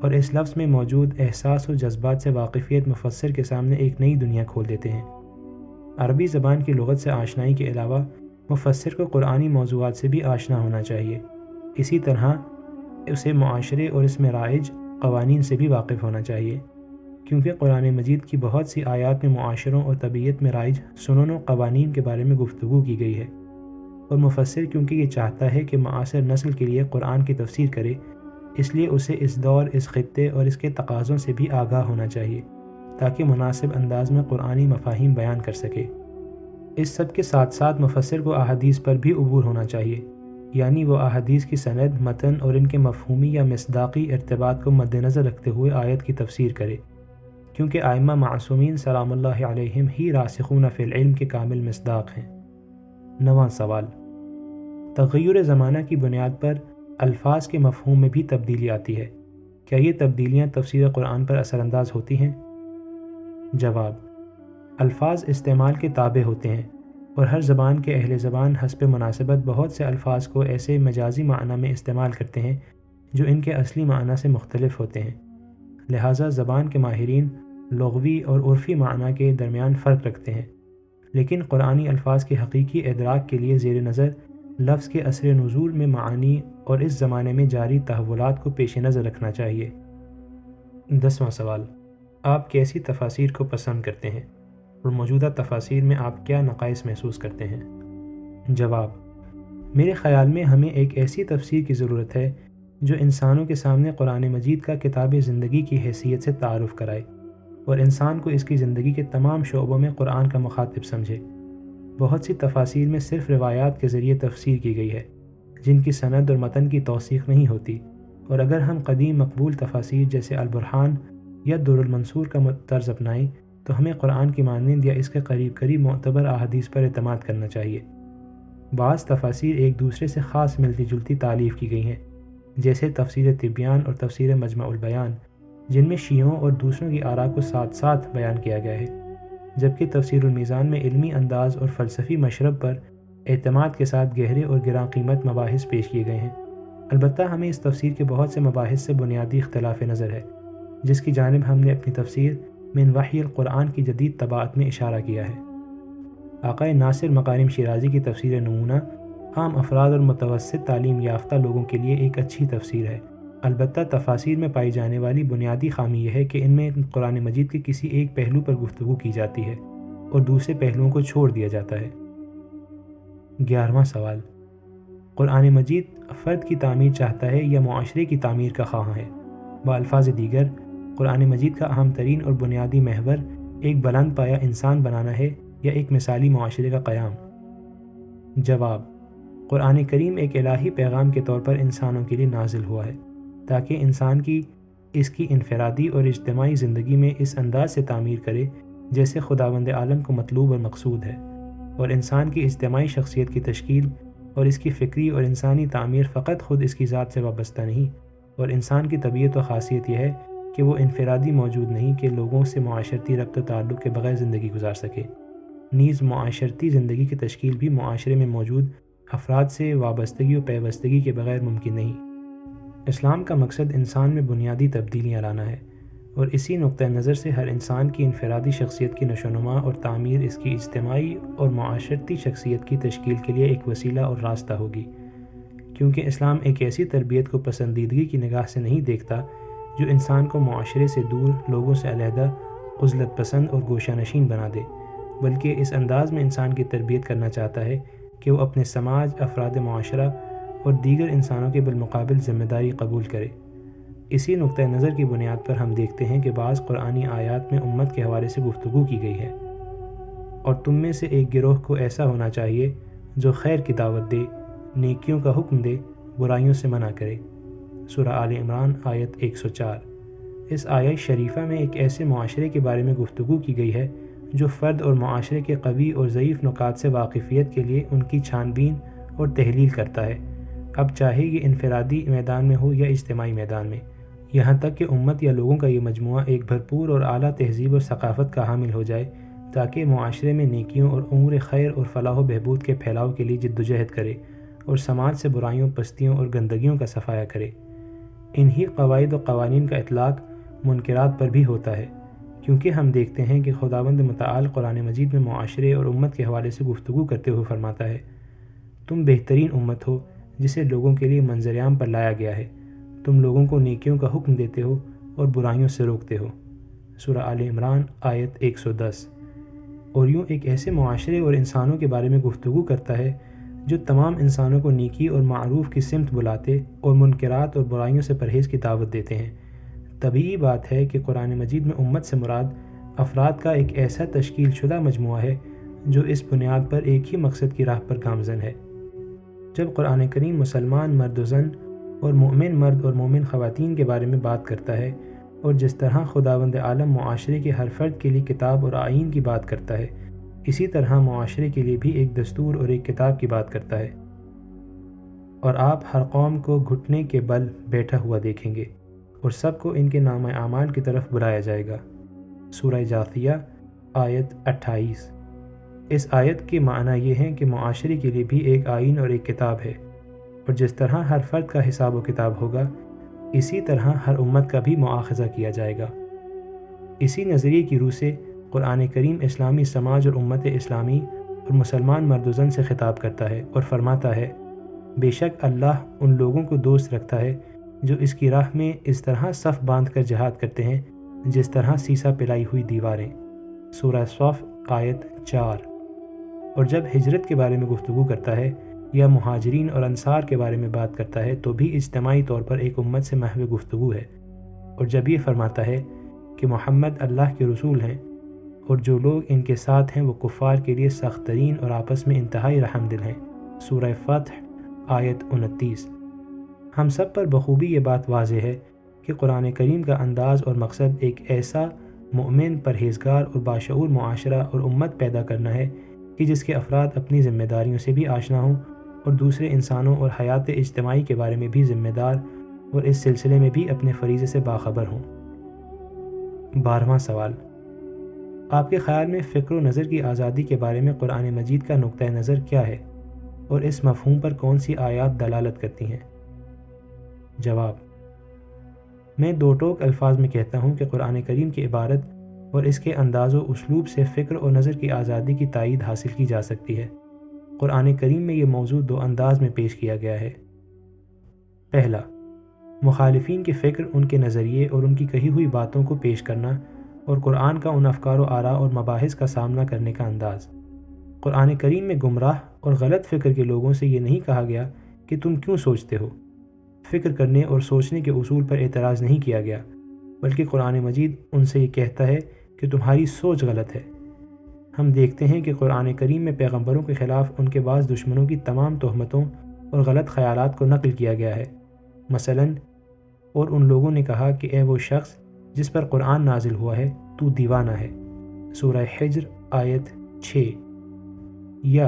اور اس لفظ میں موجود احساس و جذبات سے واقفیت مفسر کے سامنے ایک نئی دنیا کھول دیتے ہیں۔ عربی زبان کی لغت سے آشنائی کے علاوہ مفسر کو قرآنی موضوعات سے بھی آشنا ہونا چاہیے، اسی طرح اسے معاشرے اور اس میں رائج قوانین سے بھی واقف ہونا چاہیے، کیونکہ قرآن مجید کی بہت سی آیات میں معاشروں اور طبیعت میں رائج سنن و قوانین کے بارے میں گفتگو کی گئی ہے، اور مفسر کیونکہ یہ چاہتا ہے کہ معاصر نسل کے لیے قرآن کی تفسیر کرے، اس لیے اسے اس دور، اس خطے اور اس کے تقاضوں سے بھی آگاہ ہونا چاہیے تاکہ مناسب انداز میں قرآنی مفاہیم بیان کر سکے۔ اس سب کے ساتھ ساتھ مفسر کو احادیث پر بھی عبور ہونا چاہیے، یعنی وہ احادیث کی سند، متن اور ان کے مفہومی یا مصداقی ارتباط کو مد نظر رکھتے ہوئے آیت کی تفسیر کرے، کیونکہ ائمہ معصومین سلام اللہ علیہم ہی راسخون فی العلم کے کامل مصداق ہیں۔ 9واں سوال، تغیر زمانہ کی بنیاد پر الفاظ کے مفہوم میں بھی تبدیلی آتی ہے، کیا یہ تبدیلیاں تفسیر قرآن پر اثر انداز ہوتی ہیں؟ جواب، الفاظ استعمال کے تابع ہوتے ہیں، اور ہر زبان کے اہل زبان حسب مناسبت بہت سے الفاظ کو ایسے مجازی معنی میں استعمال کرتے ہیں جو ان کے اصلی معنی سے مختلف ہوتے ہیں، لہٰذا زبان کے ماہرین لغوی اور عرفی معنی کے درمیان فرق رکھتے ہیں، لیکن قرآنی الفاظ کے حقیقی ادراک کے لیے زیر نظر لفظ کے اثر نزول میں معانی اور اس زمانے میں جاری تحولات کو پیش نظر رکھنا چاہیے۔ 10واں سوال، آپ کیسی تفاسیر کو پسند کرتے ہیں اور موجودہ تفاسیر میں آپ کیا نقائص محسوس کرتے ہیں؟ جواب، میرے خیال میں ہمیں ایک ایسی تفسیر کی ضرورت ہے جو انسانوں کے سامنے قرآن مجید کا کتاب زندگی کی حیثیت سے تعارف کرائے اور انسان کو اس کی زندگی کے تمام شعبوں میں قرآن کا مخاطب سمجھے۔ بہت سی تفاسیر میں صرف روایات کے ذریعے تفسیر کی گئی ہے جن کی سند اور متن کی توثیق نہیں ہوتی، اور اگر ہم قدیم مقبول تفاسیر جیسے البرہان یا در المنصور کا طرز اپنائیں تو ہمیں قرآن کی مانند یا اس کے قریب معتبر احادیث پر اعتماد کرنا چاہیے۔ بعض تفاسیر ایک دوسرے سے خاص ملتی جلتی تالیف کی گئی ہیں، جیسے تفسیر تبیان اور تفسیر مجمع البیان، جن میں شیعوں اور دوسروں کی آراء کو ساتھ ساتھ بیان کیا گیا ہے، جبکہ تفسیر المیزان میں علمی انداز اور فلسفی مشرب پر اعتماد کے ساتھ گہرے اور گراں قیمت مباحث پیش کیے گئے ہیں۔ البتہ ہمیں اس تفسیر کے بہت سے مباحث سے بنیادی اختلاف نظر ہے، جس کی جانب ہم نے اپنی تفسیر من وحی القرآن کی جدید طباعت میں اشارہ کیا ہے۔ آقائے ناصر مکارم شیرازی کی تفسیر نمونہ عام افراد اور متوسط تعلیم یافتہ لوگوں کے لیے ایک اچھی تفسیر ہے، البتہ تفاسیر میں پائی جانے والی بنیادی خامی یہ ہے کہ ان میں قرآن مجید کے کسی ایک پہلو پر گفتگو کی جاتی ہے اور دوسرے پہلوؤں کو چھوڑ دیا جاتا ہے۔ 11واں سوال، قرآن مجید فرد کی تعمیر چاہتا ہے یا معاشرے کی تعمیر کا خواہاں ہے؟ بالفاظ دیگر، قرآن مجید کا اہم ترین اور بنیادی محور ایک بلند پایہ انسان بنانا ہے یا ایک مثالی معاشرے کا قیام؟ جواب، قرآن کریم ایک الہی پیغام کے طور پر انسانوں کے لیے نازل ہوا ہے تاکہ انسان کی اس کی انفرادی اور اجتماعی زندگی میں اس انداز سے تعمیر کرے جیسے خداوند عالم کو مطلوب اور مقصود ہے، اور انسان کی اجتماعی شخصیت کی تشکیل اور اس کی فکری اور انسانی تعمیر فقط خود اس کی ذات سے وابستہ نہیں، اور انسان کی طبیعت و خاصیت یہ ہے کہ وہ انفرادی موجود نہیں کہ لوگوں سے معاشرتی ربط و تعلق کے بغیر زندگی گزار سکے، نیز معاشرتی زندگی کی تشکیل بھی معاشرے میں موجود افراد سے وابستگی و پیوستگی کے بغیر ممکن نہیں۔ اسلام کا مقصد انسان میں بنیادی تبدیلیاں لانا ہے، اور اسی نقطہ نظر سے ہر انسان کی انفرادی شخصیت کی نشوونما اور تعمیر اس کی اجتماعی اور معاشرتی شخصیت کی تشکیل کے لیے ایک وسیلہ اور راستہ ہوگی، کیونکہ اسلام ایک ایسی تربیت کو پسندیدگی کی نگاہ سے نہیں دیکھتا جو انسان کو معاشرے سے دور، لوگوں سے علیحدہ، عزلت پسند اور گوشہ نشین بنا دے، بلکہ اس انداز میں انسان کی تربیت کرنا چاہتا ہے کہ وہ اپنے سماج، افراد معاشرہ اور دیگر انسانوں کے بالمقابل ذمہ داری قبول کرے۔ اسی نقطہ نظر کی بنیاد پر ہم دیکھتے ہیں کہ بعض قرآنی آیات میں امت کے حوالے سے گفتگو کی گئی ہے، اور تم میں سے ایک گروہ کو ایسا ہونا چاہیے جو خیر کی دعوت دے، نیکیوں کا حکم دے، برائیوں سے منع کرے۔ سورہ آل عمران آیت 104۔ اس آیت شریفہ میں ایک ایسے معاشرے کے بارے میں گفتگو کی گئی ہے جو فرد اور معاشرے کے قوی اور ضعیف نکات سے واقفیت کے لیے ان کی چھان بین اور تحلیل کرتا ہے، اب چاہے یہ انفرادی میدان میں ہو یا اجتماعی میدان میں، یہاں تک کہ امت یا لوگوں کا یہ مجموعہ ایک بھرپور اور اعلیٰ تہذیب اور ثقافت کا حامل ہو جائے تاکہ معاشرے میں نیکیوں اور امور خیر اور فلاح و بہبود کے پھیلاؤ کے لیے جد و جہد کرے اور سماج سے برائیوں، پستیوں اور گندگیوں کا صفایا کرے۔ انہی قواعد و قوانین کا اطلاق منکرات پر بھی ہوتا ہے، کیونکہ ہم دیکھتے ہیں کہ خداوند متعال قرآن مجید میں معاشرے اور امت کے حوالے سے گفتگو کرتے ہوئے فرماتا ہے، تم بہترین امت ہو جسے لوگوں کے لیے منظر عام پر لایا گیا ہے، تم لوگوں کو نیکیوں کا حکم دیتے ہو اور برائیوں سے روکتے ہو۔ سورہ آل عمران آیت 110۔ اور یوں ایک ایسے معاشرے اور انسانوں کے بارے میں گفتگو کرتا ہے جو تمام انسانوں کو نیکی اور معروف کی سمت بلاتے اور منکرات اور برائیوں سے پرہیز کی دعوت دیتے ہیں۔ طبیعی بات ہے کہ قرآن مجید میں امت سے مراد افراد کا ایک ایسا تشکیل شدہ مجموعہ ہے جو اس بنیاد پر ایک ہی مقصد کی راہ پر گامزن ہے۔ جب قرآن کریم مسلمان مرد و زن اور مومن مرد اور مومن خواتین کے بارے میں بات کرتا ہے، اور جس طرح خداوند عالم معاشرے کے ہر فرد کے لیے کتاب اور آئین کی بات کرتا ہے، اسی طرح معاشرے کے لیے بھی ایک دستور اور ایک کتاب کی بات کرتا ہے۔ اور آپ ہر قوم کو گھٹنے کے بل بیٹھا ہوا دیکھیں گے، اور سب کو ان کے نامہ اعمال کی طرف بلایا جائے گا۔ سورہ جاثیہ آیت 28۔ اس آیت کے معنی یہ ہیں کہ معاشرے کے لیے بھی ایک آئین اور ایک کتاب ہے، اور جس طرح ہر فرد کا حساب و کتاب ہوگا، اسی طرح ہر امت کا بھی مؤاخذہ کیا جائے گا۔ اسی نظریے کی روح سے قرآن کریم اسلامی سماج اور امت اسلامی اور مسلمان مرد و زن سے خطاب کرتا ہے اور فرماتا ہے، بے شک اللہ ان لوگوں کو دوست رکھتا ہے جو اس کی راہ میں اس طرح صف باندھ کر جہاد کرتے ہیں جس طرح سیسا پلائی ہوئی دیواریں۔ سورہ صف آیت 4۔ اور جب ہجرت کے بارے میں گفتگو کرتا ہے یا مہاجرین اور انصار کے بارے میں بات کرتا ہے تو بھی اجتماعی طور پر ایک امت سے محو گفتگو ہے۔ اور جب یہ فرماتا ہے کہ محمد اللہ کے رسول ہیں اور جو لوگ ان کے ساتھ ہیں وہ کفار کے لیے سخت ترین اور آپس میں انتہائی رحم دل ہیں۔ سورہ فتح آیت 29۔ ہم سب پر بخوبی یہ بات واضح ہے کہ قرآن کریم کا انداز اور مقصد ایک ایسا مومن پرہیزگار اور باشعور معاشرہ اور امت پیدا کرنا ہے کہ جس کے افراد اپنی ذمہ داریوں سے بھی آشنا ہوں اور دوسرے انسانوں اور حیات اجتماعی کے بارے میں بھی ذمہ دار اور اس سلسلے میں بھی اپنے فریضے سے باخبر ہوں۔ 12واں سوال، آپ کے خیال میں فکر و نظر کی آزادی کے بارے میں قرآن مجید کا نقطہ نظر کیا ہے اور اس مفہوم پر کون سی آیات دلالت کرتی ہیں؟ جواب، میں دو ٹوک الفاظ میں کہتا ہوں کہ قرآن کریم کی عبارت اور اس کے انداز و اسلوب سے فکر و نظر کی آزادی کی تائید حاصل کی جا سکتی ہے۔ قرآن کریم میں یہ موضوع دو انداز میں پیش کیا گیا ہے۔ پہلا، مخالفین کی فکر، ان کے نظریے اور ان کی کہی ہوئی باتوں کو پیش کرنا اور قرآن کا ان افکار و آراء اور مباحث کا سامنا کرنے کا انداز۔ قرآن کریم میں گمراہ اور غلط فکر کے لوگوں سے یہ نہیں کہا گیا کہ تم کیوں سوچتے ہو، فکر کرنے اور سوچنے کے اصول پر اعتراض نہیں کیا گیا، بلکہ قرآن مجید ان سے یہ کہتا ہے کہ تمہاری سوچ غلط ہے۔ ہم دیکھتے ہیں کہ قرآن کریم میں پیغمبروں کے خلاف ان کے بعض دشمنوں کی تمام تہمتوں اور غلط خیالات کو نقل کیا گیا ہے۔ مثلاً، اور ان لوگوں نے کہا کہ اے وہ شخص جس پر قرآن نازل ہوا ہے تو دیوانہ ہے۔ سورہ حجر آیت 6۔ یا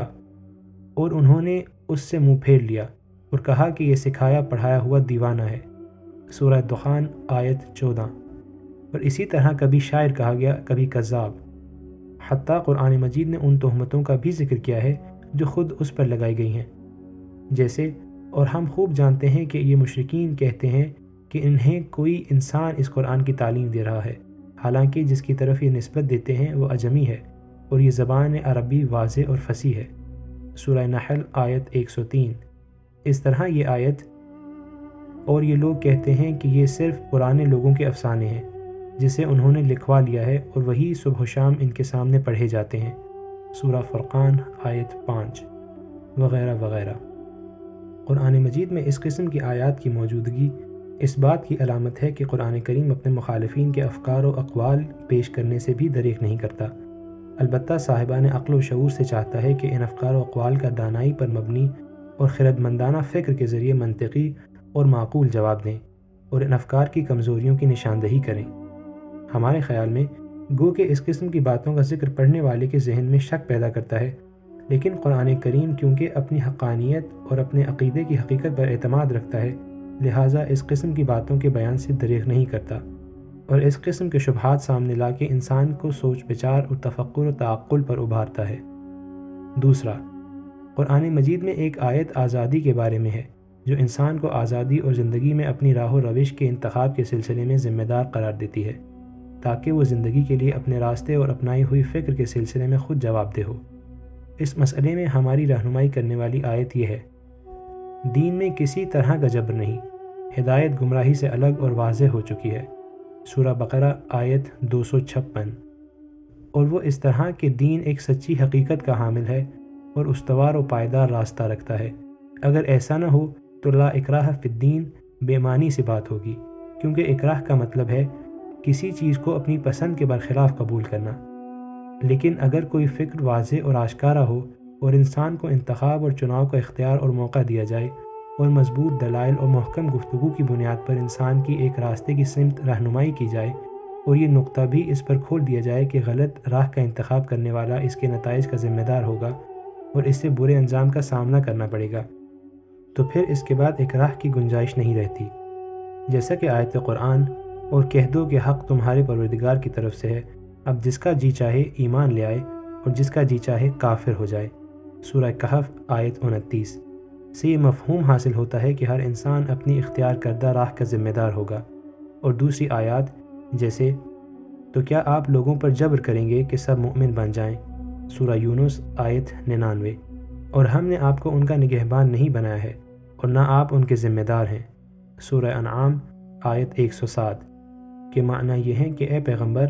اور انہوں نے اس سے منہ پھیر لیا اور کہا کہ یہ سکھایا پڑھایا ہوا دیوانہ ہے۔ سورہ دخان آیت 14۔ اور اسی طرح کبھی شاعر کہا گیا، کبھی کذاب۔ حتیٰ قرآن مجید نے ان تہمتوں کا بھی ذکر کیا ہے جو خود اس پر لگائی گئی ہیں، جیسے، اور ہم خوب جانتے ہیں کہ یہ مشرکین کہتے ہیں کہ انہیں کوئی انسان اس قرآن کی تعلیم دے رہا ہے، حالانکہ جس کی طرف یہ نسبت دیتے ہیں وہ اجمی ہے اور یہ زبان عربی واضح اور فصیح ہے۔ سورہ نحل آیت 103۔ اس طرح یہ آیت، اور یہ لوگ کہتے ہیں کہ یہ صرف پرانے لوگوں کے افسانے ہیں جسے انہوں نے لکھوا لیا ہے اور وہی صبح و شام ان کے سامنے پڑھے جاتے ہیں۔ سورہ فرقان آیت 5 وغیرہ وغیرہ۔ قرآن مجید میں اس قسم کی آیات کی موجودگی اس بات کی علامت ہے کہ قرآن کریم اپنے مخالفین کے افکار و اقوال پیش کرنے سے بھی دریغ نہیں کرتا، البتہ صاحبان عقل و شعور سے چاہتا ہے کہ ان افکار و اقوال کا دانائی پر مبنی اور خردمندانہ فکر کے ذریعے منطقی اور معقول جواب دیں اور ان افکار کی کمزوریوں کی نشاندہی کریں۔ ہمارے خیال میں گو کہ اس قسم کی باتوں کا ذکر پڑھنے والے کے ذہن میں شک پیدا کرتا ہے، لیکن قرآن کریم کیونکہ اپنی حقانیت اور اپنے عقیدے کی حقیقت پر اعتماد رکھتا ہے، لہٰذا اس قسم کی باتوں کے بیان سے دریغ نہیں کرتا اور اس قسم کے شبہات سامنے لا کے انسان کو سوچ بچار اور تفکر و تعقل پر ابھارتا ہے۔ دوسرا، قرآن مجید میں ایک آیت آزادی کے بارے میں ہے جو انسان کو آزادی اور زندگی میں اپنی راہ و روش کے انتخاب کے سلسلے میں ذمہ دار قرار دیتی ہے تاکہ وہ زندگی کے لیے اپنے راستے اور اپنائی ہوئی فکر کے سلسلے میں خود جواب دہ ہو۔ اس مسئلے میں ہماری رہنمائی کرنے والی آیت یہ ہے، دین میں کسی طرح کا جبر نہیں، ہدایت گمراہی سے الگ اور واضح ہو چکی ہے۔ سورہ بقرہ آیت 256۔ اور وہ اس طرح کہ دین ایک سچی حقیقت کا حامل ہے اور استوار و پائیدار راستہ رکھتا ہے۔ اگر ایسا نہ ہو تو لا اکراہ فی الدین بے معنی سی بات ہوگی، کیونکہ اکراہ کا مطلب ہے کسی چیز کو اپنی پسند کے برخلاف قبول کرنا۔ لیکن اگر کوئی فکر واضح اور آشکارا ہو اور انسان کو انتخاب اور چناؤ کا اختیار اور موقع دیا جائے اور مضبوط دلائل اور محکم گفتگو کی بنیاد پر انسان کی ایک راستے کی سمت رہنمائی کی جائے اور یہ نقطہ بھی اس پر کھول دیا جائے کہ غلط راہ کا انتخاب کرنے والا اس کے نتائج کا ذمہ دار ہوگا اور اس سے برے انجام کا سامنا کرنا پڑے گا، تو پھر اس کے بعد اکراہ کی گنجائش نہیں رہتی، جیسا کہ آیت قرآن اور کہہ دو کہ حق تمہارے پروردگار کی طرف سے ہے، اب جس کا جی چاہے ایمان لے آئے اور جس کا جی چاہے کافر ہو جائے۔ سورہ کہف آیت 29 سے یہ مفہوم حاصل ہوتا ہے کہ ہر انسان اپنی اختیار کردہ راہ کا ذمہ دار ہوگا، اور دوسری آیات جیسے تو کیا آپ لوگوں پر جبر کریں گے کہ سب مؤمن بن جائیں، سورہ یونس آیت 99، اور ہم نے آپ کو ان کا نگہبان نہیں بنایا ہے اور نہ آپ ان کے ذمہ دار ہیں، سورہ انعام آیت 107، کے معنی یہ ہیں کہ اے پیغمبر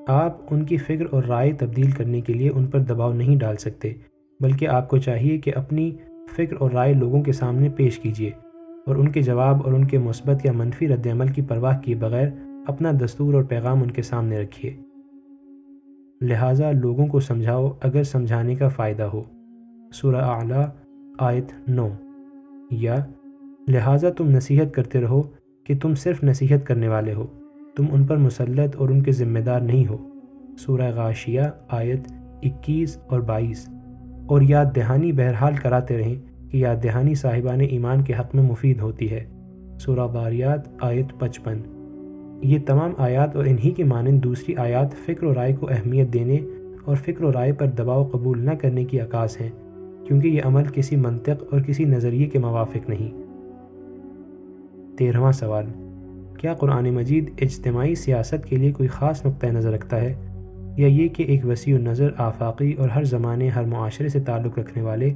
آپ ان کی فکر اور رائے تبدیل کرنے کے لیے ان پر دباؤ نہیں ڈال سکتے، بلکہ آپ کو چاہیے کہ اپنی فکر اور رائے لوگوں کے سامنے پیش کیجیے اور ان کے جواب اور ان کے مثبت یا منفی رد عمل کی پرواہ کیے بغیر اپنا دستور اور پیغام ان کے سامنے رکھیے، لہٰذا لوگوں کو سمجھاؤ اگر سمجھانے کا فائدہ ہو، سورہ اعلیٰ آیت 9، یا لہٰذا تم نصیحت کرتے رہو کہ تم صرف نصیحت کرنے والے ہو، تم ان پر مسلط اور ان کے ذمہ دار نہیں ہو، سورہ غاشیہ آیت 21 اور 22، اور یاد دہانی بہرحال کراتے رہیں کہ یاد دہانی صاحبان ایمان کے حق میں مفید ہوتی ہے، سورہ ذاریات آیت 55۔ یہ تمام آیات اور انہی کی مانند دوسری آیات فکر و رائے کو اہمیت دینے اور فکر و رائے پر دباؤ قبول نہ کرنے کی عکاس ہیں، کیونکہ یہ عمل کسی منطق اور کسی نظریے کے موافق نہیں۔ 13واں سوال، کیا قرآن مجید اجتماعی سیاست کے لیے کوئی خاص نقطہ نظر رکھتا ہے، یا یہ کہ ایک وسیع النظر آفاقی اور ہر زمانے ہر معاشرے سے تعلق رکھنے والے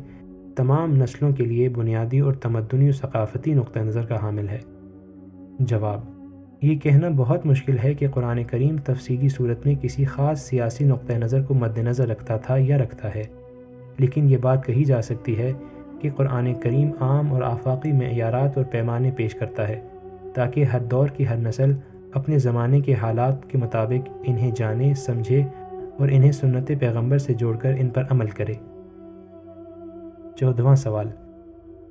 تمام نسلوں کے لیے بنیادی اور تمدنی و ثقافتی نقطہ نظر کا حامل ہے؟ جواب، یہ کہنا بہت مشکل ہے کہ قرآن کریم تفصیلی صورت میں کسی خاص سیاسی نقطہ نظر کو مد نظر رکھتا تھا یا رکھتا ہے، لیکن یہ بات کہی جا سکتی ہے کہ قرآن کریم عام اور آفاقی معیارات اور پیمانے پیش کرتا ہے تاکہ ہر دور کی ہر نسل اپنے زمانے کے حالات کے مطابق انہیں جانے، سمجھے اور انہیں سنت پیغمبر سے جوڑ کر ان پر عمل کرے۔ 14واں سوال،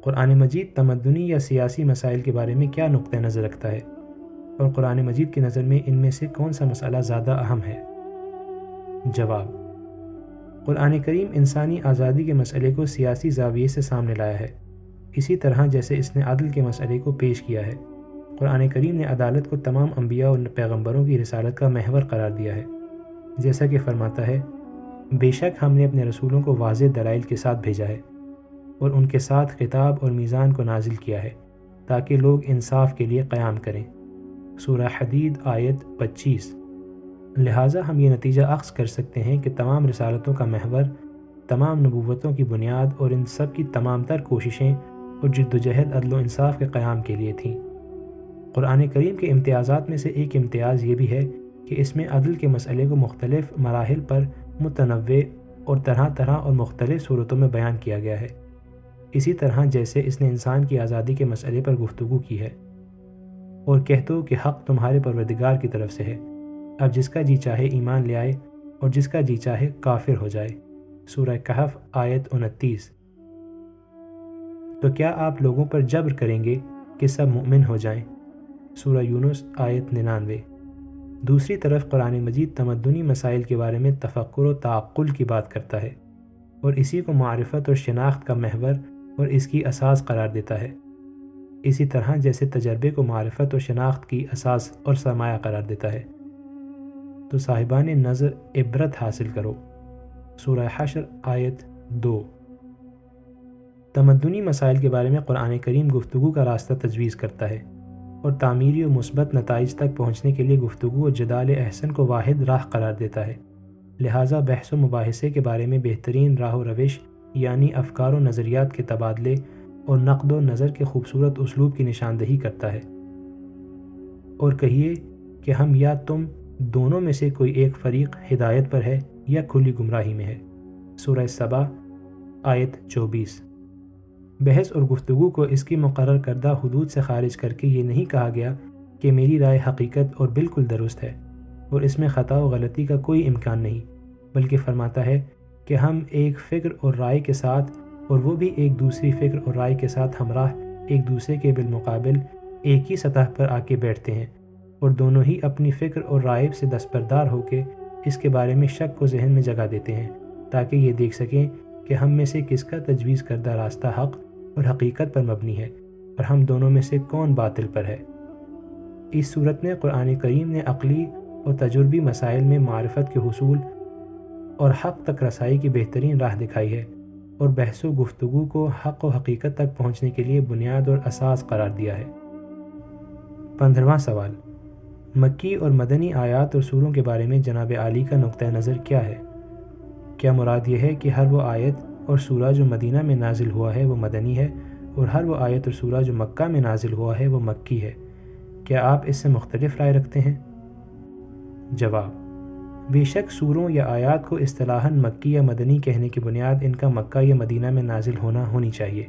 قرآن مجید تمدنی یا سیاسی مسائل کے بارے میں کیا نقطہ نظر رکھتا ہے، اور قرآن مجید کی نظر میں ان میں سے کون سا مسئلہ زیادہ اہم ہے؟ جواب، قرآن کریم انسانی آزادی کے مسئلے کو سیاسی زاویے سے سامنے لایا ہے، اسی طرح جیسے اس نے عدل کے مسئلے کو پیش کیا ہے۔ قرآن کریم نے عدالت کو تمام انبیاء اور پیغمبروں کی رسالت کا محور قرار دیا ہے، جیسا کہ فرماتا ہے، بے شک ہم نے اپنے رسولوں کو واضح دلائل کے ساتھ بھیجا ہے اور ان کے ساتھ خطاب اور میزان کو نازل کیا ہے تاکہ لوگ انصاف کے لیے قیام کریں، سورہ حدید آیت 25۔ لہٰذا ہم یہ نتیجہ اخذ کر سکتے ہیں کہ تمام رسالتوں کا محور، تمام نبوتوں کی بنیاد اور ان سب کی تمام تر کوششیں اور جدوجہد عدل و انصاف کے قیام کے لیے تھیں۔ قرآن کریم کے امتیازات میں سے ایک امتیاز یہ بھی ہے کہ اس میں عدل کے مسئلے کو مختلف مراحل پر متنوع اور طرح طرح اور مختلف صورتوں میں بیان کیا گیا ہے، اسی طرح جیسے اس نے انسان کی آزادی کے مسئلے پر گفتگو کی ہے، اور کہہ دو کہ حق تمہارے پروردگار کی طرف سے ہے، اب جس کا جی چاہے ایمان لے آئے اور جس کا جی چاہے کافر ہو جائے، سورہ کہف آیت 29۔ تو کیا آپ لوگوں پر جبر کریں گے کہ سب مومن ہو جائیں، سورہ یونس آیت 99۔ دوسری طرف قرآن مجید تمدنی مسائل کے بارے میں تفکر و تعقل کی بات کرتا ہے اور اسی کو معرفت اور شناخت کا محور اور اس کی اساس قرار دیتا ہے، اسی طرح جیسے تجربے کو معرفت اور شناخت کی اساس اور سرمایہ قرار دیتا ہے۔ تو صاحبان نظر عبرت حاصل کرو، سورہ حشر آیت 2۔ تمدنی مسائل کے بارے میں قرآن کریم گفتگو کا راستہ تجویز کرتا ہے اور تعمیری و مثبت نتائج تک پہنچنے کے لیے گفتگو و جدال احسن کو واحد راہ قرار دیتا ہے، لہٰذا بحث و مباحثے کے بارے میں بہترین راہ و روش یعنی افکار و نظریات کے تبادلے اور نقد و نظر کے خوبصورت اسلوب کی نشاندہی کرتا ہے، اور کہیے کہ ہم یا تم دونوں میں سے کوئی ایک فریق ہدایت پر ہے یا کھلی گمراہی میں ہے، سورہ سبا آیت 24۔ بحث اور گفتگو کو اس کی مقرر کردہ حدود سے خارج کر کے یہ نہیں کہا گیا کہ میری رائے حقیقت اور بالکل درست ہے اور اس میں خطا و غلطی کا کوئی امکان نہیں، بلکہ فرماتا ہے کہ ہم ایک فکر اور رائے کے ساتھ، اور وہ بھی ایک دوسری فکر اور رائے کے ساتھ ہمراہ، ایک دوسرے کے بالمقابل ایک ہی سطح پر آ کے بیٹھتے ہیں، اور دونوں ہی اپنی فکر اور رائے سے دستبردار ہو کے اس کے بارے میں شک کو ذہن میں جگہ دیتے ہیں، تاکہ یہ دیکھ سکیں کہ ہم میں سے کس کا تجویز کردہ راستہ حق اور حقیقت پر مبنی ہے، اور ہم دونوں میں سے کون باطل پر ہے۔ اس صورت میں قرآن کریم نے عقلی اور تجربی مسائل میں معرفت کے حصول اور حق تک رسائی کی بہترین راہ دکھائی ہے، اور بحث و گفتگو کو حق و حقیقت تک پہنچنے کے لیے بنیاد اور اساس قرار دیا ہے۔ 15واں سوال، مکی اور مدنی آیات اور سوروں کے بارے میں جناب عالی کا نقطہ نظر کیا ہے؟ کیا مراد یہ ہے کہ ہر وہ آیت اور سورہ جو مدینہ میں نازل ہوا ہے وہ مدنی ہے، اور ہر وہ آیت اور سورہ جو مکہ میں نازل ہوا ہے وہ مکی ہے؟ کیا آپ اس سے مختلف رائے رکھتے ہیں؟ جواب: بے شک سوروں یا آیات کو اصطلاحاً مکی یا مدنی کہنے کی بنیاد ان کا مکہ یا مدینہ میں نازل ہونا ہونی چاہیے،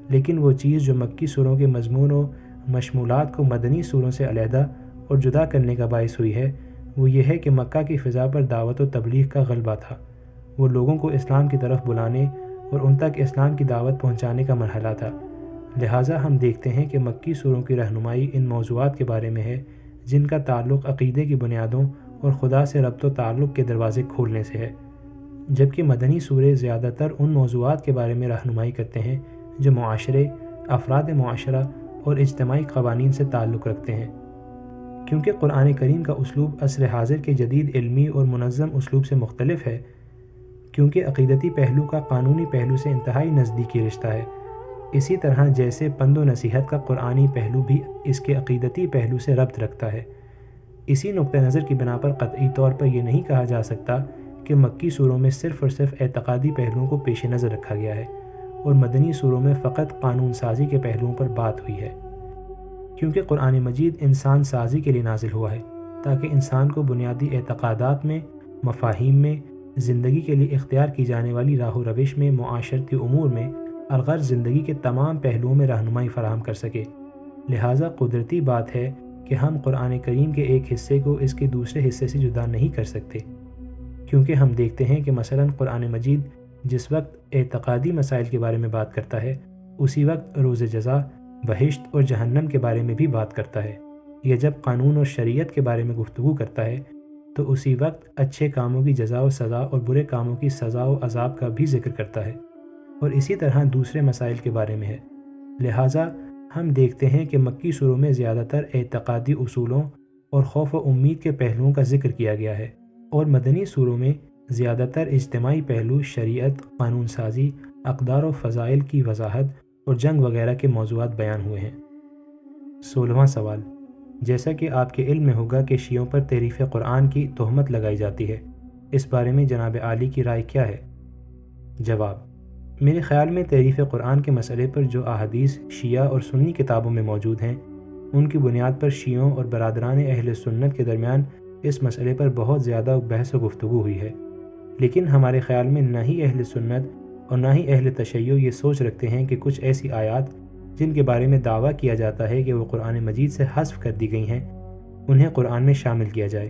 لیکن وہ چیز جو مکی سوروں کے مضمون و مشمولات کو مدنی سوروں سے علیحدہ اور جدا کرنے کا باعث ہوئی ہے، وہ یہ ہے کہ مکہ کی فضا پر دعوت و تبلیغ کا غلبہ تھا۔ وہ لوگوں کو اسلام کی طرف بلانے اور ان تک اسلام کی دعوت پہنچانے کا مرحلہ تھا، لہٰذا ہم دیکھتے ہیں کہ مکی سوروں کی رہنمائی ان موضوعات کے بارے میں ہے جن کا تعلق عقیدے کی بنیادوں اور خدا سے ربط و تعلق کے دروازے کھولنے سے ہے، جبکہ مدنی سورے زیادہ تر ان موضوعات کے بارے میں رہنمائی کرتے ہیں جو معاشرے، افراد معاشرہ اور اجتماعی قوانین سے تعلق رکھتے ہیں۔ کیونکہ قرآن کریم کا اسلوب عصر حاضر کے جدید علمی اور منظم اسلوب سے مختلف ہے، کیونکہ عقیدتی پہلو کا قانونی پہلو سے انتہائی نزدیکی رشتہ ہے، اسی طرح جیسے پند و نصیحت کا قرآنی پہلو بھی اس کے عقیدتی پہلو سے ربط رکھتا ہے۔ اسی نقطہ نظر کی بنا پر قطعی طور پر یہ نہیں کہا جا سکتا کہ مکی سوروں میں صرف اور صرف اعتقادی پہلوؤں کو پیش نظر رکھا گیا ہے اور مدنی سوروں میں فقط قانون سازی کے پہلوؤں پر بات ہوئی ہے، کیونکہ قرآن مجید انسان سازی کے لیے نازل ہوا ہے تاکہ انسان کو بنیادی اعتقادات میں، مفاہیم میں، زندگی کے لیے اختیار کی جانے والی راہ و روش میں، معاشرتی امور میں، الغرض زندگی کے تمام پہلوؤں میں رہنمائی فراہم کر سکے۔ لہٰذا قدرتی بات ہے کہ ہم قرآن کریم کے ایک حصے کو اس کے دوسرے حصے سے جدا نہیں کر سکتے، کیونکہ ہم دیکھتے ہیں کہ مثلاً قرآن مجید جس وقت اعتقادی مسائل کے بارے میں بات کرتا ہے، اسی وقت روز جزا، بہشت اور جہنم کے بارے میں بھی بات کرتا ہے، یا جب قانون اور شریعت کے بارے میں گفتگو کرتا ہے تو اسی وقت اچھے کاموں کی جزا و سزا اور برے کاموں کی سزا و عذاب کا بھی ذکر کرتا ہے، اور اسی طرح دوسرے مسائل کے بارے میں ہے۔ لہٰذا ہم دیکھتے ہیں کہ مکی سوروں میں زیادہ تر اعتقادی اصولوں اور خوف و امید کے پہلوؤں کا ذکر کیا گیا ہے، اور مدنی سوروں میں زیادہ تر اجتماعی پہلو، شریعت، قانون سازی، اقدار و فضائل کی وضاحت اور جنگ وغیرہ کے موضوعات بیان ہوئے ہیں۔ 16واں سوال، جیسا کہ آپ کے علم میں ہوگا کہ شیعوں پر تحریف قرآن کی تہمت لگائی جاتی ہے، اس بارے میں جناب عالی کی رائے کیا ہے؟ جواب: میرے خیال میں تحریف قرآن کے مسئلے پر جو احادیث شیعہ اور سنی کتابوں میں موجود ہیں، ان کی بنیاد پر شیعوں اور برادران اہل سنت کے درمیان اس مسئلے پر بہت زیادہ بحث و گفتگو ہوئی ہے، لیکن ہمارے خیال میں نہ ہی اہل سنت اور نہ ہی اہل تشیع یہ سوچ رکھتے ہیں کہ کچھ ایسی آیات جن کے بارے میں دعویٰ کیا جاتا ہے کہ وہ قرآن مجید سے حذف کر دی گئی ہیں، انہیں قرآن میں شامل کیا جائے،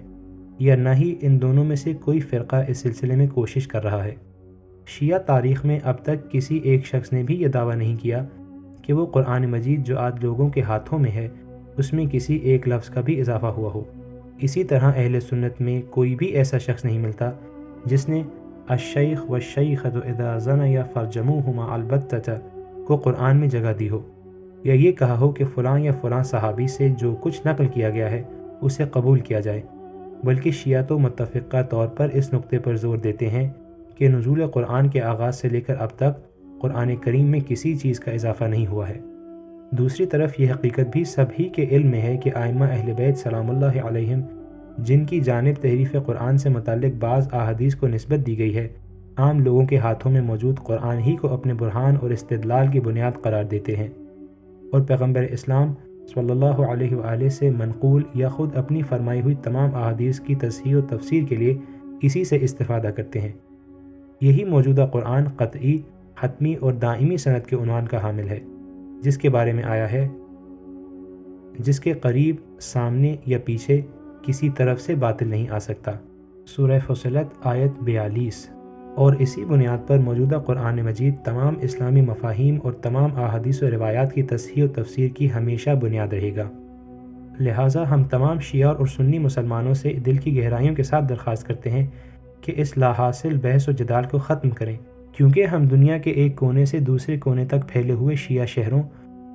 یا نہ ہی ان دونوں میں سے کوئی فرقہ اس سلسلے میں کوشش کر رہا ہے۔ شیعہ تاریخ میں اب تک کسی ایک شخص نے بھی یہ دعویٰ نہیں کیا کہ وہ قرآن مجید جو آج لوگوں کے ہاتھوں میں ہے اس میں کسی ایک لفظ کا بھی اضافہ ہوا ہو۔ اسی طرح اہل سنت میں کوئی بھی ایسا شخص نہیں ملتا جس نے الشیخ والشیخۃ اذا زنیا فرجموہما البتۃ کو قرآن میں جگہ دی ہو، یا یہ کہا ہو کہ فلاں یا فلاں صحابی سے جو کچھ نقل کیا گیا ہے اسے قبول کیا جائے، بلکہ شیعہ تو متفقہ طور پر اس نقطے پر زور دیتے ہیں کہ نزول قرآن کے آغاز سے لے کر اب تک قرآن کریم میں کسی چیز کا اضافہ نہیں ہوا ہے۔ دوسری طرف یہ حقیقت بھی سب ہی کے علم میں ہے کہ ائمہ اہل بیت سلام اللہ علیہم جن کی جانب تحریف قرآن سے متعلق بعض احادیث کو نسبت دی گئی ہے، عام لوگوں کے ہاتھوں میں موجود قرآن ہی کو اپنے برہان اور استدلال کی بنیاد قرار دیتے ہیں، اور پیغمبر اسلام صلی اللہ علیہ وآلہ سے منقول یا خود اپنی فرمائی ہوئی تمام احادیث کی تصحیح و تفسیر کے لیے اسی سے استفادہ کرتے ہیں۔ یہی موجودہ قرآن قطعی، حتمی اور دائمی سند کے عنوان کا حامل ہے، جس کے بارے میں آیا ہے جس کے قریب، سامنے یا پیچھے کسی طرف سے باطل نہیں آ سکتا۔ سورہ فصلت آیت 42۔ اور اسی بنیاد پر موجودہ قرآن مجید تمام اسلامی مفاہیم اور تمام احادیث و روایات کی تصحیح و تفسیر کی ہمیشہ بنیاد رہے گا۔ لہٰذا ہم تمام شیعہ اور سنی مسلمانوں سے دل کی گہرائیوں کے ساتھ درخواست کرتے ہیں کہ اس لا حاصل بحث و جدال کو ختم کریں، کیونکہ ہم دنیا کے ایک کونے سے دوسرے کونے تک پھیلے ہوئے شیعہ شہروں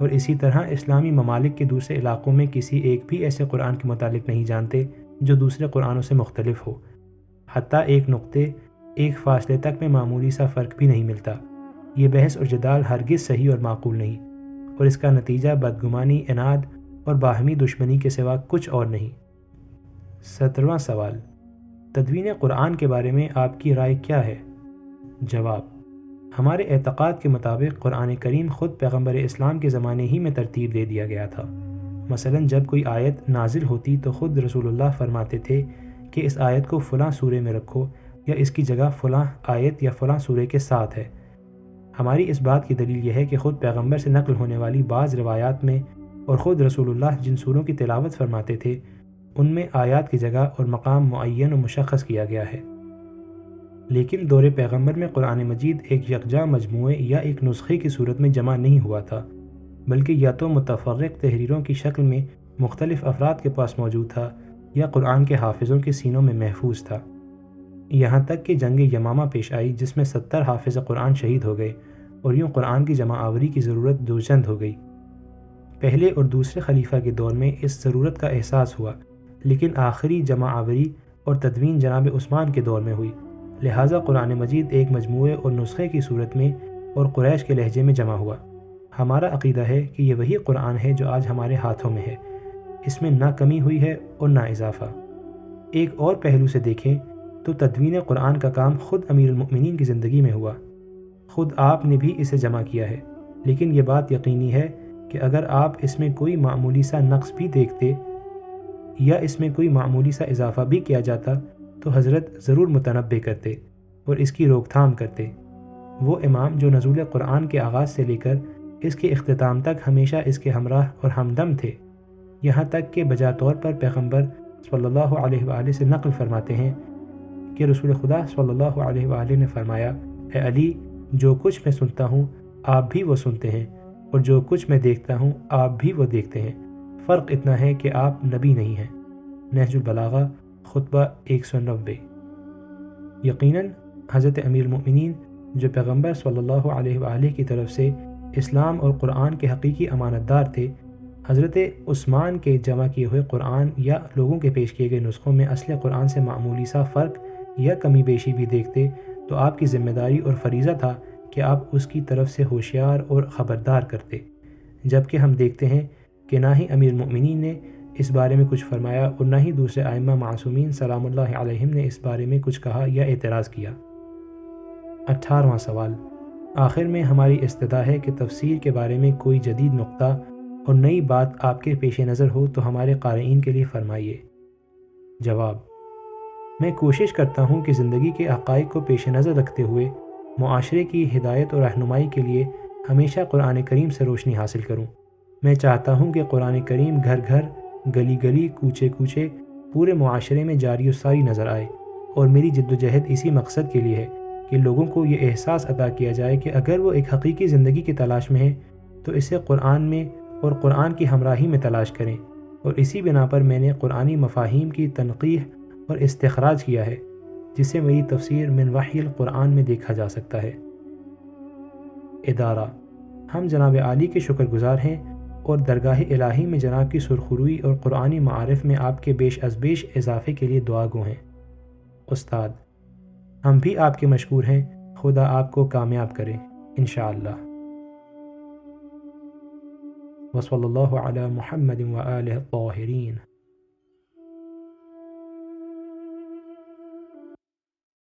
اور اسی طرح اسلامی ممالک کے دوسرے علاقوں میں کسی ایک بھی ایسے قرآن کے متعلق نہیں جانتے جو دوسرے قرآنوں سے مختلف ہو۔ حتیٰ ایک نقطے، ایک فاصلے تک میں معمولی سا فرق بھی نہیں ملتا۔ یہ بحث اور جدال ہرگز صحیح اور معقول نہیں، اور اس کا نتیجہ بدگمانی، عناد اور باہمی دشمنی کے سوا کچھ اور نہیں۔ 17واں سوال، تدوین قرآن کے بارے میں آپ کی رائے کیا ہے؟ جواب، ہمارے اعتقاد کے مطابق قرآن کریم خود پیغمبر اسلام کے زمانے ہی میں ترتیب دے دیا گیا تھا۔ مثلاً جب کوئی آیت نازل ہوتی تو خود رسول اللہ فرماتے تھے کہ اس آیت کو فلاں سورے میں رکھو، یا اس کی جگہ فلاں آیت یا فلاں سورے کے ساتھ ہے۔ ہماری اس بات کی دلیل یہ ہے کہ خود پیغمبر سے نقل ہونے والی بعض روایات میں اور خود رسول اللہ جن سوروں کی تلاوت فرماتے تھے ان میں آیات کی جگہ اور مقام معین و مشخص کیا گیا ہے۔ لیکن دور پیغمبر میں قرآن مجید ایک یکجا مجموعے یا ایک نسخے کی صورت میں جمع نہیں ہوا تھا، بلکہ یا تو متفرق تحریروں کی شکل میں مختلف افراد کے پاس موجود تھا یا قرآن کے حافظوں کے سینوں میں محفوظ تھا۔ یہاں تک کہ جنگ یمامہ پیش آئی جس میں 70 حافظ قرآن شہید ہو گئے، اور یوں قرآن کی جمع آوری کی ضرورت دوچند ہو گئی۔ پہلے اور دوسرے خلیفہ کے دور میں اس ضرورت کا احساس ہوا، لیکن آخری جمع آوری اور تدوین جناب عثمان کے دور میں ہوئی۔ لہٰذا قرآن مجید ایک مجموعے اور نسخے کی صورت میں اور قریش کے لہجے میں جمع ہوا۔ ہمارا عقیدہ ہے کہ یہ وہی قرآن ہے جو آج ہمارے ہاتھوں میں ہے، اس میں نہ کمی ہوئی ہے اور نہ اضافہ۔ ایک اور پہلو سے دیکھیں تو تدوین قرآن کا کام خود امیر المؤمنین کی زندگی میں ہوا، خود آپ نے بھی اسے جمع کیا ہے، لیکن یہ بات یقینی ہے کہ اگر آپ اس میں کوئی معمولی سا نقص بھی دیکھتے یا اس میں کوئی معمولی سا اضافہ بھی کیا جاتا تو حضرت ضرور متنبہ کرتے اور اس کی روک تھام کرتے۔ وہ امام جو نزول قرآن کے آغاز سے لے کر اس کے اختتام تک ہمیشہ اس کے ہمراہ اور ہمدم تھے، یہاں تک کہ بجا طور پر پیغمبر صلی اللہ علیہ وآلہ سے نقل فرماتے ہیں کہ رسول خدا صلی اللہ علیہ وآلہ نے فرمایا، اے علی، جو کچھ میں سنتا ہوں آپ بھی وہ سنتے ہیں، اور جو کچھ میں دیکھتا ہوں آپ بھی وہ دیکھتے ہیں، فرق اتنا ہے کہ آپ نبی نہیں ہیں۔ نہج البلاغہ خطبہ 190۔ یقیناً حضرت امیر المؤمنین جو پیغمبر صلی اللہ علیہ وآلہ کی طرف سے اسلام اور قرآن کے حقیقی امانت دار تھے، حضرت عثمان کے جمع کیے ہوئے قرآن یا لوگوں کے پیش کیے گئے نسخوں میں اصل قرآن سے معمولی سا فرق یا کمی بیشی بھی دیکھتے تو آپ کی ذمہ داری اور فریضہ تھا کہ آپ اس کی طرف سے ہوشیار اور خبردار کرتے، جبکہ ہم دیکھتے ہیں کہ نہ ہی امیر المؤمنین نے اس بارے میں کچھ فرمایا اور نہ ہی دوسرے ائمہ معصومین سلام اللہ علیہم نے اس بارے میں کچھ کہا یا اعتراض کیا۔ 18واں سوال، آخر میں ہماری استدعا ہے کہ تفسیر کے بارے میں کوئی جدید نقطہ اور نئی بات آپ کے پیش نظر ہو تو ہمارے قارئین کے لیے فرمائیے۔ جواب، میں کوشش کرتا ہوں کہ زندگی کے حقائق کو پیش نظر رکھتے ہوئے معاشرے کی ہدایت اور رہنمائی کے لیے ہمیشہ قرآن کریم سے روشنی حاصل کروں۔ میں چاہتا ہوں کہ قرآن کریم گھر گھر، گلی گلی، کوچے کوچے، پورے معاشرے میں جاری و ساری نظر آئے، اور میری جد و جہد اسی مقصد کے لیے ہے کہ لوگوں کو یہ احساس عطا کیا جائے کہ اگر وہ ایک حقیقی زندگی کی تلاش میں ہیں تو اسے قرآن میں اور قرآن کی ہمراہی میں تلاش کریں، اور اسی بنا پر میں نے قرآنی مفاہیم کی تنقیح اور استخراج کیا ہے، جسے میری تفسیر من وحی القرآن میں دیکھا جا سکتا ہے۔ ادارہ، ہم جناب عالی کے شکر گزار ہیں اور درگاہ الہی میں جناب کی سرخروئی اور قرآنی معارف میں آپ کے بیش از بیش اضافے کے لیے دعا گو ہیں۔ استاد، ہم بھی آپ کے مشکور ہیں، خدا آپ کو کامیاب کرے انشاءاللہ۔ وصلی اللہ علی محمد وآلہ الطاہرین۔